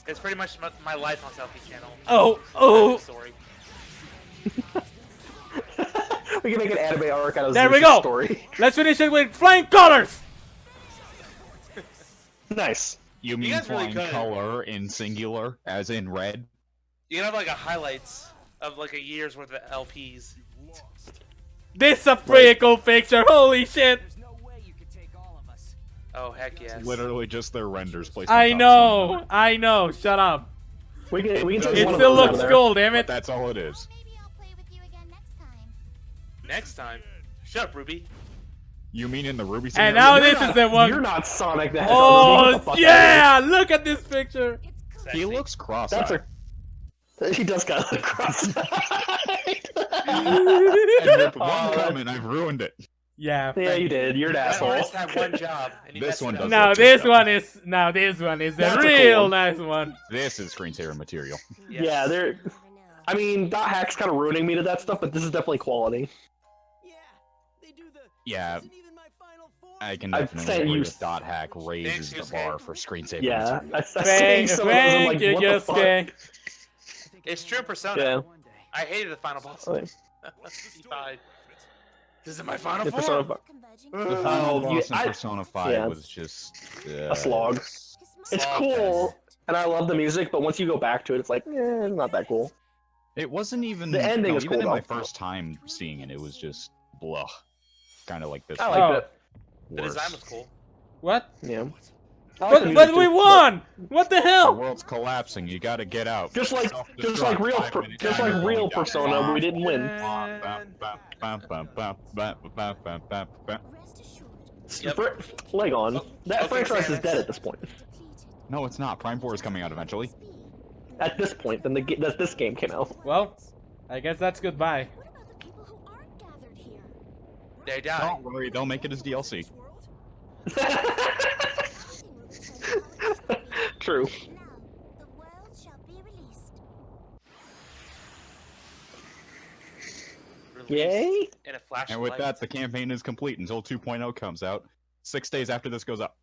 it's pretty much my life on Southeast Channel. Oh. Story. We can make an anime arc out of There we Zeus's go. story. Let's finish it with flying colors. Nice. You mean guys really flying could. color in singular, as in red? You can have like a highlights of like a year's worth of LPs. This is a pretty cool picture. Holy shit. Oh heck yes. Literally just their renders placed on I top of know. I know. Shut up. We can take It one of still those out looks of there. cool, damn But it. that's all it is. Maybe I'll play with you again next time. Next time. Shut up, Ruby. You mean in the Ruby And scenario? now You're this not- is the one. You're not Sonic the Hedgehog. What the Oh fuck yeah! Look at this picture. Sexy. He looks cross-eyed. That's a. He does got a cross. And with one Oh, comment, I've ruined it. Yeah. Yeah, you did. You're an That asshole. artist had one job, and he This messed one it does up. Now look this good, one is the That's a cool real one. nice one. This is screensaver material. Yes. Yeah, they're. Never know. I mean, Dot Hack's kind of ruining me to that stuff, but this is definitely quality. Yeah, I can I've definitely sent agree you- with Dot Hack raises the Thanks, bar Yusuke. for screensaver Yeah, material. I seen Thank, some of those. I'm thank like, you, what the fuck? Yusuke. It's true Persona. Yeah. I hated the final boss. Okay. He died. This is my final Yeah, form. Persona fi- The Oh, final boss in I- Persona 5 yeah. was just A slog. It's Slog cool, and I love the music, but once you go back to it, it's like, it's not that cool. It wasn't even The ending no, is even cool, in my though. first time seeing it. It was just blah, kind of like this. I like, like Oh. it. The worse. design was cool. What? Yeah. I like the But music we too, won. What the The hell? world's collapsing. You gotta get out. Just like Self-destruct, real, 5 minutes just down, like you're real going down. Persona, we didn't win. Yep. Leg on. That Okay, franchise is Samus. dead at this point. No, it's not. Prime 4 is coming out eventually. At this point, then this game came out. Well, I guess that's goodbye. What about the people who aren't gathered here? They died. Don't worry, they'll make it as DLC. True. Now, the world shall be released. Released Yay! In a flash And of with light. that, the campaign is complete until 2.0 comes out. 6 days after this goes up.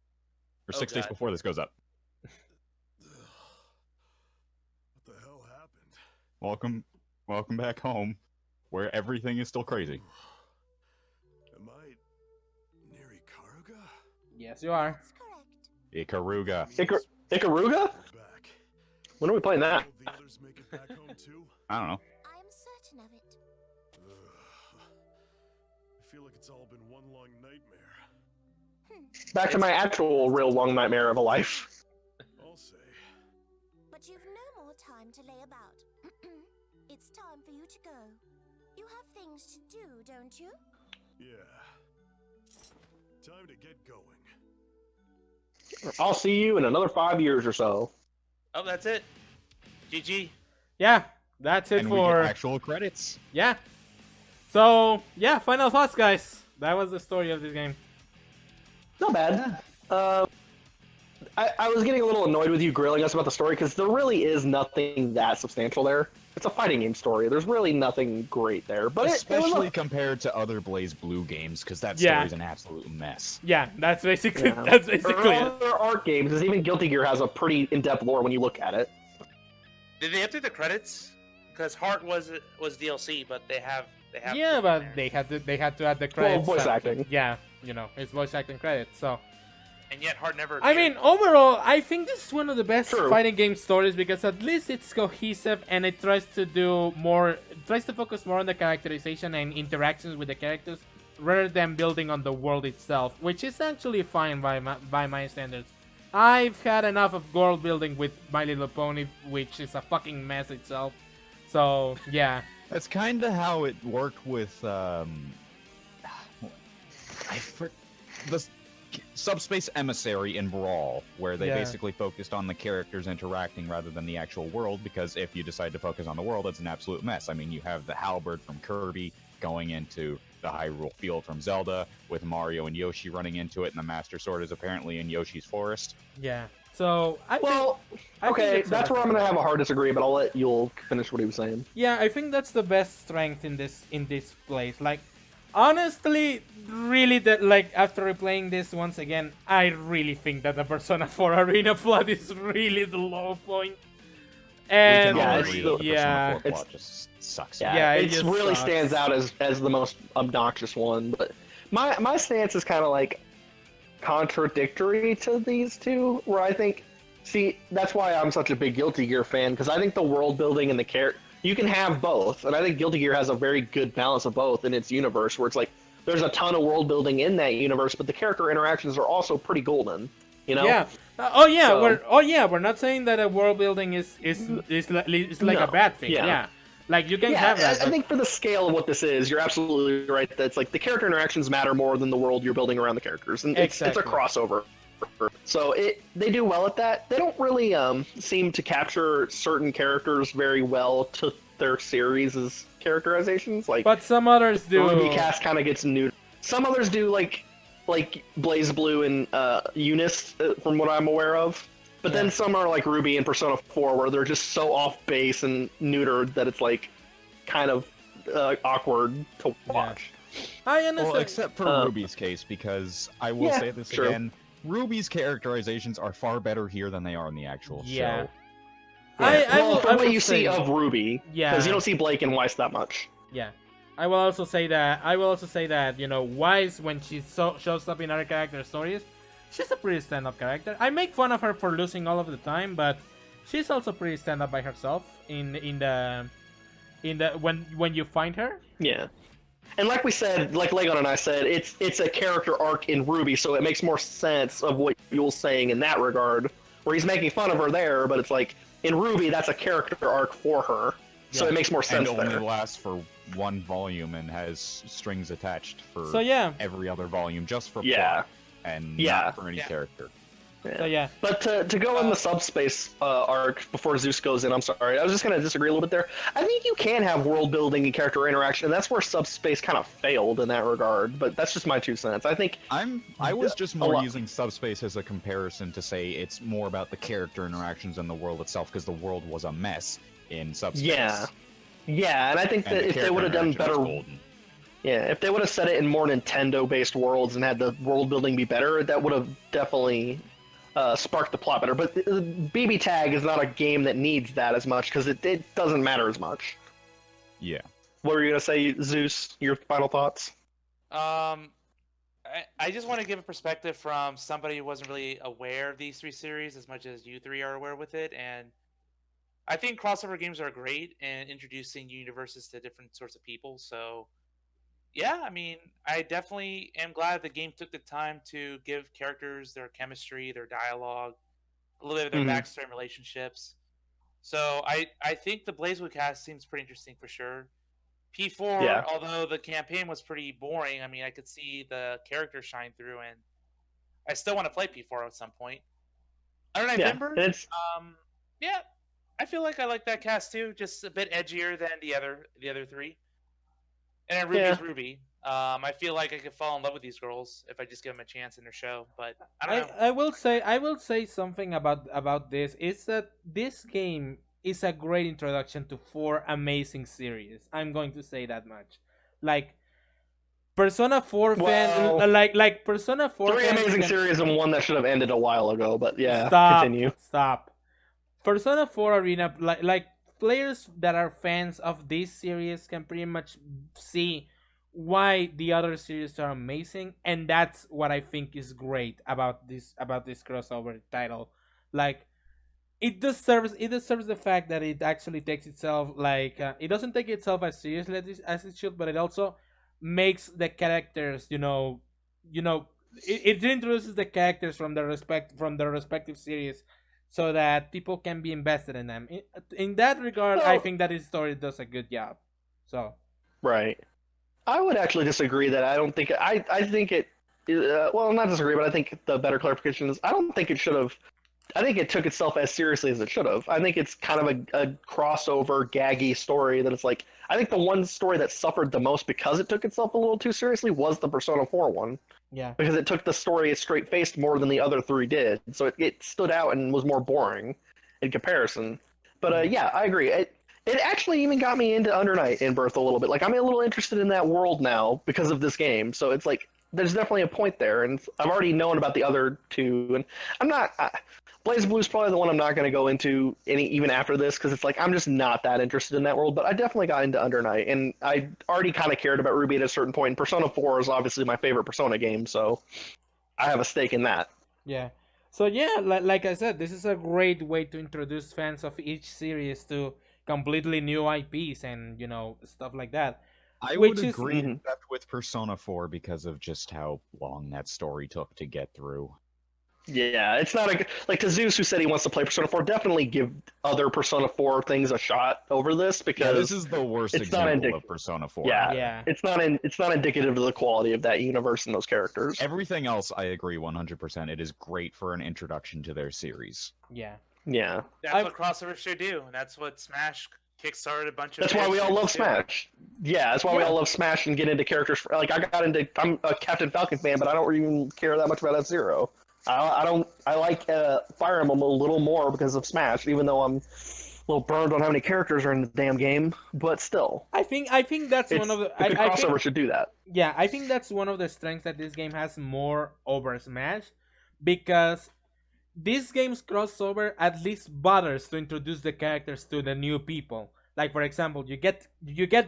Or Oh, 6 days God. before this goes up. What the hell happened? Welcome back home, where everything is still crazy. Am I near Ikaruga? Yes, you are. That's correct. Ikaruga. Ikaruga? Back. When are we playing that? Will the others make it back home too? I don't know. I am certain of it. Ugh. I feel like it's all been one long nightmare. Back to my actual real long nightmare of a life. I'll say. But you've no more time to lay about. It's time for you to go. You have things to do, don't you? Yeah. Time to get going. I'll see you in another 5 years or so. Oh, that's it. GG. Yeah, that's it And we for get actual credits. yeah. So yeah, final thoughts, guys. That was the story of this game. Not bad. I was getting a little annoyed with you grilling us about the story because there really is nothing that substantial there. It's a fighting game story. There's really nothing great there, but it was Especially compared to other BlazBlue games, because that Yeah. story's an absolute mess. Yeah, that's basically yeah. that's Or basically it. other art games, because even Guilty Gear has a pretty in-depth lore when you look at it. Did they update the credits? Because Heart was DLC, but they have Yeah, put it but in there. they had to add the credits. voice and- acting. Yeah, you know, it's voice acting credits. So and yet Heart never. I appeared. mean, overall, I think this is one of the best True. fighting game stories because at least it's cohesive and it tries to do more, tries to focus more on the characterization and interactions with the characters rather than building on the world itself, which is actually fine by my standards. I've had enough of world building with My Little Pony, which is a fucking mess itself. So yeah, That's kind of how it worked with the Subspace Emissary in Brawl, where they Yeah. basically focused on the characters interacting rather than the actual world, because if you decide to focus on the world, it's an absolute mess. I mean, you have the Halberd from Kirby going into the Hyrule Field from Zelda, with Mario and Yoshi running into it, and the Master Sword is apparently in Yoshi's Forest. yeah. So I Well, think okay, it's that's a- where I'm gonna have a hard disagree, but I'll let Yul finish what he was saying. Yeah, I think that's the best strength in this place. Like, honestly, really, that like after replaying this once again, I really think that the Persona 4 Arena Flood is really the low point. And We can all yeah, agree it's that the- the yeah, Persona 4 it's- plot just sucks. Yeah, it it just really sucks. stands out as the most obnoxious one. But my stance is kind of like contradictory to these two, where I think, see, that's why I'm such a big Guilty Gear fan, because I think the world building and the character, you can have both, and I think Guilty Gear has a very good balance of both in its universe, where it's like there's a ton of world building in that universe, but the character interactions are also pretty golden. You know? yeah. We're not saying that a world building is like No, a bad thing. yeah. Yeah. Like you can Yeah, have that. I but- think for the scale of what this is, you're absolutely right. That's like the character interactions matter more than the world you're building around the characters, and it's a Exactly. crossover. So they do well at that. They don't really seem to capture certain characters very well to their series' characterizations. Like, But some others the do. Ruby cast kind of gets new. Some others do, like BlazBlue and Eunice, from what I'm aware of. But then some are like Ruby and Persona 4, where they're just so off base and neutered that it's like kind of awkward to watch. I understand. Well, except for Ruby's case, because I will yeah, say this true. again, Ruby's characterizations are far better here than they are in the actual Yeah. show. Well, from what you say, see of Ruby, Yeah. because you don't see Blake and Weiss that much. Yeah, I will also say that you know, Wise, when she shows up in other character stories, she's a pretty stand-up character. I make fun of her for losing all of the time, but she's also pretty stand-up by herself in the when you find her. Yeah. And like we said, like Legon and I said, it's a character arc in Ruby, so it makes more sense of what Yule's saying in that regard, where he's making fun of her there, but it's like, in Ruby, that's a character arc for her, so it makes more sense And only there. lasts for one volume and has strings attached for So yeah, every other volume, just for Yeah. plot, and Yeah. not for any character. so yeah. But to go in the subspace arc before Zeus goes in, I'm sorry, I was just going to disagree a little bit there. I think you can have world building and character interaction, and that's where subspace kind of failed in that regard. But that's just my 2 cents. I think I was just more lot. using Subspace as a comparison to say it's more about the character interactions than the world itself, because the world was a mess in Subspace. yeah, and I think And that the if they character would have done interaction was better, golden. yeah, if they would have set it in more Nintendo-based worlds and had the world building be better, that would have definitely sparked the plot better. But BBTAG is not a game that needs that as much because it doesn't matter as much. Yeah. What were you gonna say, Zeus? Your final thoughts? I just want to give a perspective from somebody who wasn't really aware of these 3 series as much as you 3 are aware with it, and I think crossover games are great in introducing universes to different sorts of people. So, yeah, I mean, I definitely am glad the game took the time to give characters their chemistry, their dialogue, a little bit of their backstory and relationships. So I think the BlazBlue cast seems pretty interesting for sure. P4, Yeah. although the campaign was pretty boring, I mean, I could see the characters shine through, and I still want to play P4 at some point. Other than Yeah, November, and it's yeah, I feel like I like that cast too, just a bit edgier than the other 3. And then Ruby's Yeah. Ruby. I feel like I could fall in love with these girls if I just give them a chance in their show, but I don't know. I will say something about this. Is that this game is a great introduction to 4 amazing series. I'm going to say that much. Like Persona 4 Well, fans, like Persona 4 3 fans amazing can- series and one that should have ended a while ago. But yeah, Stop. continue. Stop. Persona 4 Arena, like players that are fans of this series can pretty much see why the other series are amazing, and that's what I think is great about this crossover title. Like, it deserves the fact that it actually takes itself, like, it doesn't take itself as seriously as it should, but it also makes the characters, it introduces the characters from their respective series, so that people can be invested in them. In that regard, I Well, think that his story does a good job. So right. I would actually disagree that I don't think I think it. Well, not disagree, but I think the better clarification is I don't think it should have. I think it took itself as seriously as it should have. I think it's kind of a crossover, gaggy story that it's like. I think the one story that suffered the most because it took itself a little too seriously was the Persona 4 one. yeah. Because it took the story straight faced more than the other three did. So it stood out and was more boring in comparison. But yeah, I agree. It actually even got me into Under Night in Birth a little bit. Like, I'm a little interested in that world now because of this game. So it's like there's definitely a point there, and I've already known about the other two, and I'm not. BlazBlue is probably the one I'm not going to go into even after this because it's like I'm just not that interested in that world. But I definitely got into Under Night, and I already kind of cared about Ruby at a certain point. And Persona 4 is obviously my favorite Persona game, so I have a stake in that. Yeah. So yeah, like I said, this is a great way to introduce fans of each series to completely new IPs and stuff like that. I Which would is- agree Mhm. except with Persona 4 because of just how long that story took to get through. Yeah, it's not like to Zeus, who said he wants to play Persona 4. Definitely give other Persona 4 things a shot over this because Yeah, this is the worst it's not example indic- of Persona 4. yeah, Yeah. it's not indicative of the quality of that universe and those characters. Everything else, I agree 100%. It is great for an introduction to their series. Yeah. Yeah, That's what crossovers should do, and that's what Smash kickstarted a bunch of. that's why we all love Smash. Yeah, that's why we Yeah. all love Smash and get into characters. Like I'm a Captain Falcon fan, but I don't even care that much about F-Zero. I don't. I like Fire Emblem a little more because of Smash, even though I'm a little burned on how many characters are in the damn game. But still, I think that's one of the. a good I crossover think, should do that. yeah, I think that's one of the strengths that this game has more over Smash, because this game's crossover at least bothers to introduce the characters to the new people. Like, for example, you get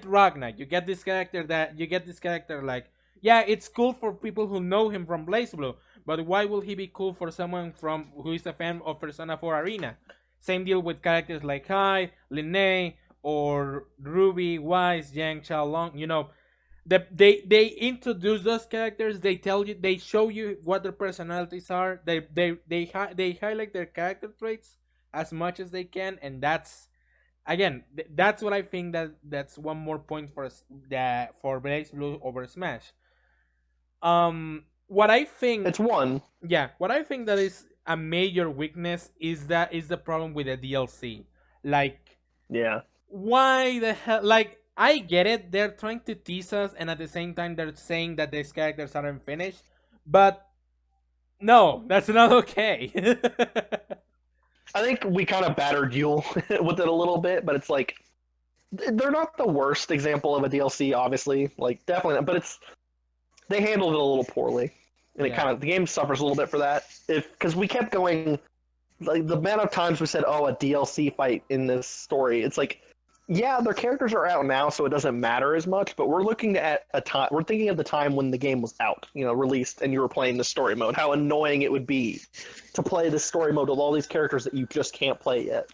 Ragnar, you get this character like, yeah, it's cool for people who know him from Blazblue, but why will he be cool for someone who is a fan of Persona 4 Arena? Same deal with characters like Kai, Linnea, or Ruby, Wise, Yang, Xiaolong. They introduce those characters. They show you what their personalities are. They highlight their character traits as much as they can, and that's that's what I think that's one more point for BlazBlue over Smash. What I think It's one. yeah, what I think that is a major weakness is the problem with the DLC. Like, Yeah. why the hell? Like, I get it, they're trying to tease us, and at the same time they're saying that these characters aren't finished, but no, that's not okay. I think we kind of battered Yule with it a little bit, but it's like they're not the worst example of a DLC, obviously. Like, definitely not, but they handled it a little poorly, and Yeah. the game suffers a little bit for that. Because we kept going, like the amount of times we said, "Oh, a DLC fight in this story," it's like, yeah, their characters are out now, so it doesn't matter as much. But we're looking at a time. We're thinking of the time when the game was out, released, and you were playing the story mode. How annoying it would be to play this story mode with all these characters that you just can't play yet.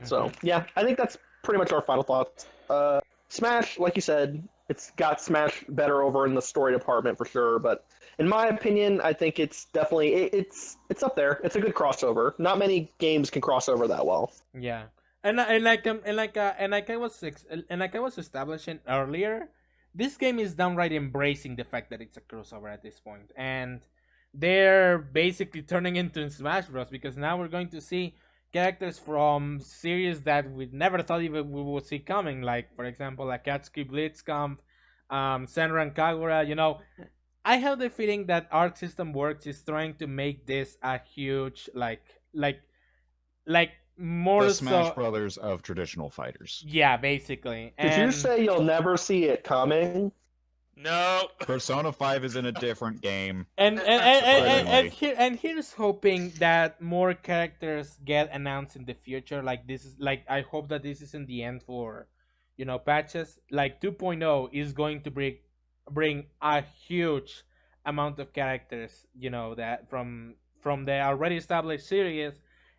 So yeah, I think that's pretty much our final thoughts. Smash, like you said, it's got Smash better over in the story department for sure. But in my opinion, I think it's definitely it's up there. It's a good crossover. Not many games can cross over that well. Yeah, and like I was establishing earlier, this game is downright embracing the fact that it's a crossover at this point, and they're basically turning into Smash Bros. Because now we're going to see characters from series that we never thought even we would see coming, like, for example, Akatsuki Blitzkampf, Senran Kagura. I have the feeling that Arc System Works is trying to make this a huge like more The Smash so. Brothers of traditional fighters. Yeah, basically. Did you And say you'll never see it coming? No. Persona 5 is in a different game. And here's hoping that more characters get announced in the future. Like this is like I hope that this isn't the end for, patches. Like 2.0 is going to bring a huge amount of characters. That from the already established series,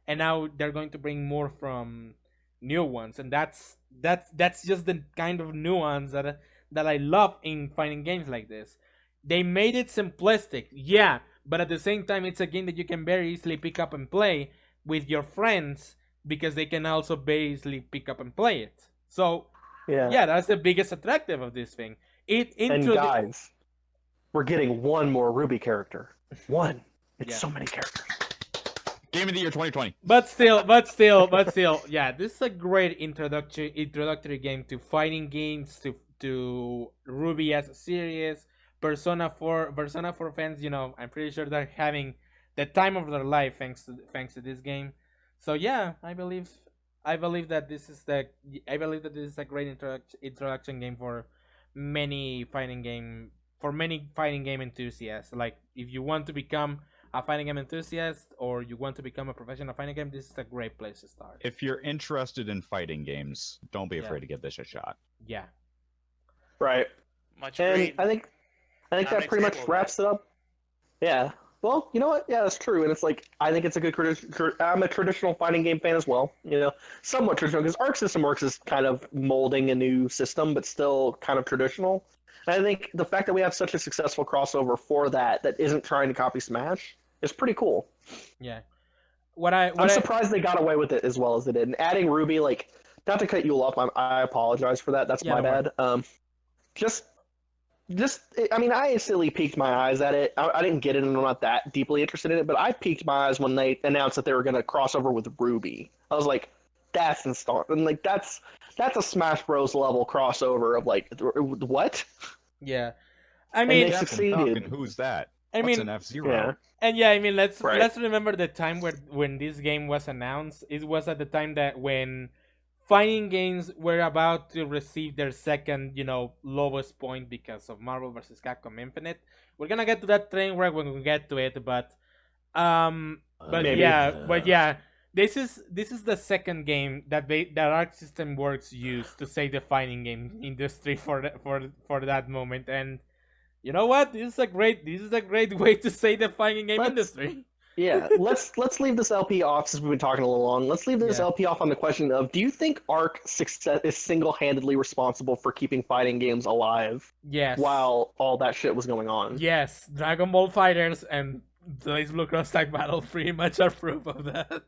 and now they're going to bring more from new ones, and that's just the kind of nuance that I love in fighting games like this. They made it simplistic, yeah, but at the same time, it's a game that you can very easily pick up and play with your friends because they can also very easily pick up and play it. So, yeah, that's the biggest attractive of this thing. And guys, we're getting one more Ruby character. One. It's so many characters. Game of the year 2020. But still, yeah, this is a great introductory game to fighting games, to Ruby as a series. Persona 4 fans, I'm pretty sure they're having the time of their life thanks to this game. So yeah, I believe that this is a great introduction game for many fighting game enthusiasts. Like if you want to become a fighting game enthusiast or you want to become a professional fighting game, this is a great place to start. If you're interested in fighting games, don't be afraid to give this a shot. Yeah. Right. Much and great. I think that pretty much wraps it up. Yeah. Well, you know what? Yeah, that's true. And it's like, I think it's a good I'm a traditional fighting game fan as well. Somewhat traditional, because Arc System Works is kind of molding a new system, but still kind of traditional. And I think the fact that we have such a successful crossover for that isn't trying to copy Smash is pretty cool. Yeah. I'm surprised they got away with it as well as they did. And adding Ruby, like, not to cut you off, I apologize for that. That's my bad. I instantly peeked my eyes at it. I didn't get it, and I'm not that deeply interested in it, but I peeked my eyes when they announced that they were going to cross over with Ruby. I was like, that's installed. And, like, that's a Smash Bros. Level crossover of, like, what? Yeah. And they succeeded. Who's that? I What's mean, an F-Zero? Yeah. And yeah, I mean, let's remember the time when this game was announced. It was at the time that when fighting games were about to receive their second, lowest point because of Marvel vs. Capcom Infinite. We're gonna get to that train wreck when we get to it, but this is the second game that Arc System Works used to save the fighting game industry for that moment, and you know what? This is a great way to save the fighting game industry. Yeah, let's leave this LP off since we've been talking a little long. Let's leave this LP off on the question of: do you think Arc success is single-handedly responsible for keeping fighting games alive? Yes. While all that shit was going on. Yes, Dragon Ball Fighters and Blazblue Cross Tag Battle pretty much are proof of that.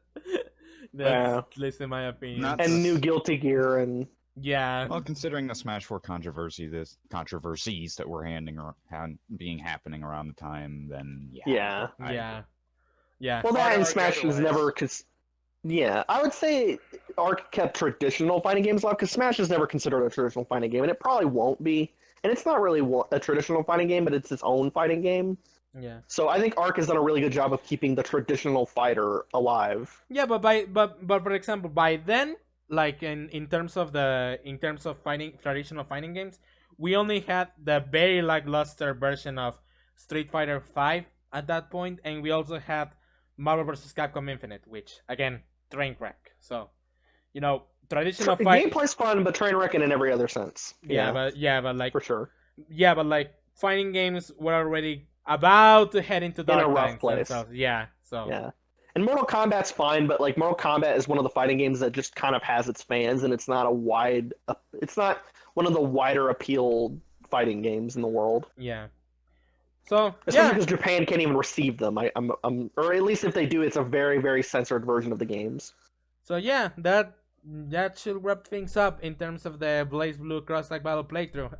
That's at least in my opinion. And new Guilty Gear and. Yeah. Well, considering the Smash 4 controversies that were being happening around the time, then yeah. Well, that and Smash was never I would say Arc kept traditional fighting games alive because Smash is never considered a traditional fighting game, and it probably won't be. And it's not really a traditional fighting game, but it's its own fighting game. Yeah. So I think Arc has done a really good job of keeping the traditional fighter alive. Yeah, but for example, by then, like in terms of traditional fighting games, we only had the very lackluster version of Street Fighter V at that point, and we also had Marvel vs. Capcom Infinite, which again, train wreck. So, traditional fighting gameplay's fun, but train wreck in every other sense. But like for sure. Yeah, but like fighting games were already about to head into dark in a rough times place. So. Yeah. And Mortal Kombat's fine, but like Mortal Kombat is one of the fighting games that just kind of has its fans, and it's not one of the wider appeal fighting games in the world. Yeah. So especially because Japan can't even receive them. I'm or at least if they do, it's a very, very censored version of the games. So yeah, that should wrap things up in terms of the Blazblue Cross Tag Battle playthrough.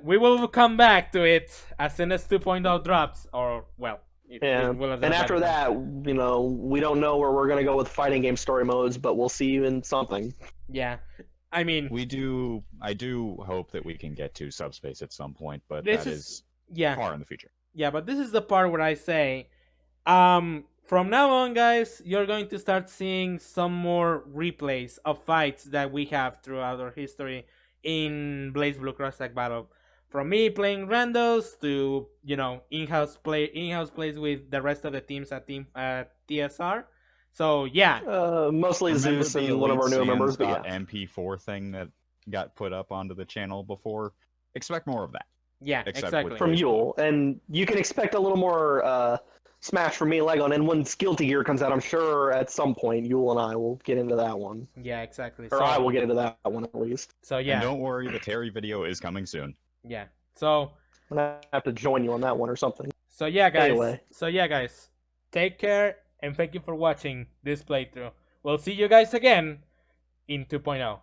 We will come back to it as soon as 2.0 drops, or well. And after that, we don't know where we're gonna go with fighting game story modes, but we'll see you in something. Yeah, I mean, I do hope that we can get to Subspace at some point, but that is far in the future. Yeah, but this is the part where I say, from now on, guys, you're going to start seeing some more replays of fights that we have throughout our history in Blazblue Cross Tag Battle. from me playing randos to in-house plays with the rest of the teams at TSR. So yeah, Mostly Remember Zeus the and one of our Elite newer members, but yeah. MP4 thing that got put up onto the channel before? Expect more of that. yeah, Except exactly. with From Blazblue. Yule, and you can expect a little more Smash from me, Lego. And when Guilty Gear comes out, I'm sure at some point Yule and I will get into that one, Yeah, exactly. or I will get into that one at least. So And yeah, don't worry, the Terry video is coming soon. yeah. So I'm gonna have to join you on that one or something. yeah, guys. Anyway. So yeah, guys. Take care and thank you for watching this playthrough. We'll see you guys again in 2.0.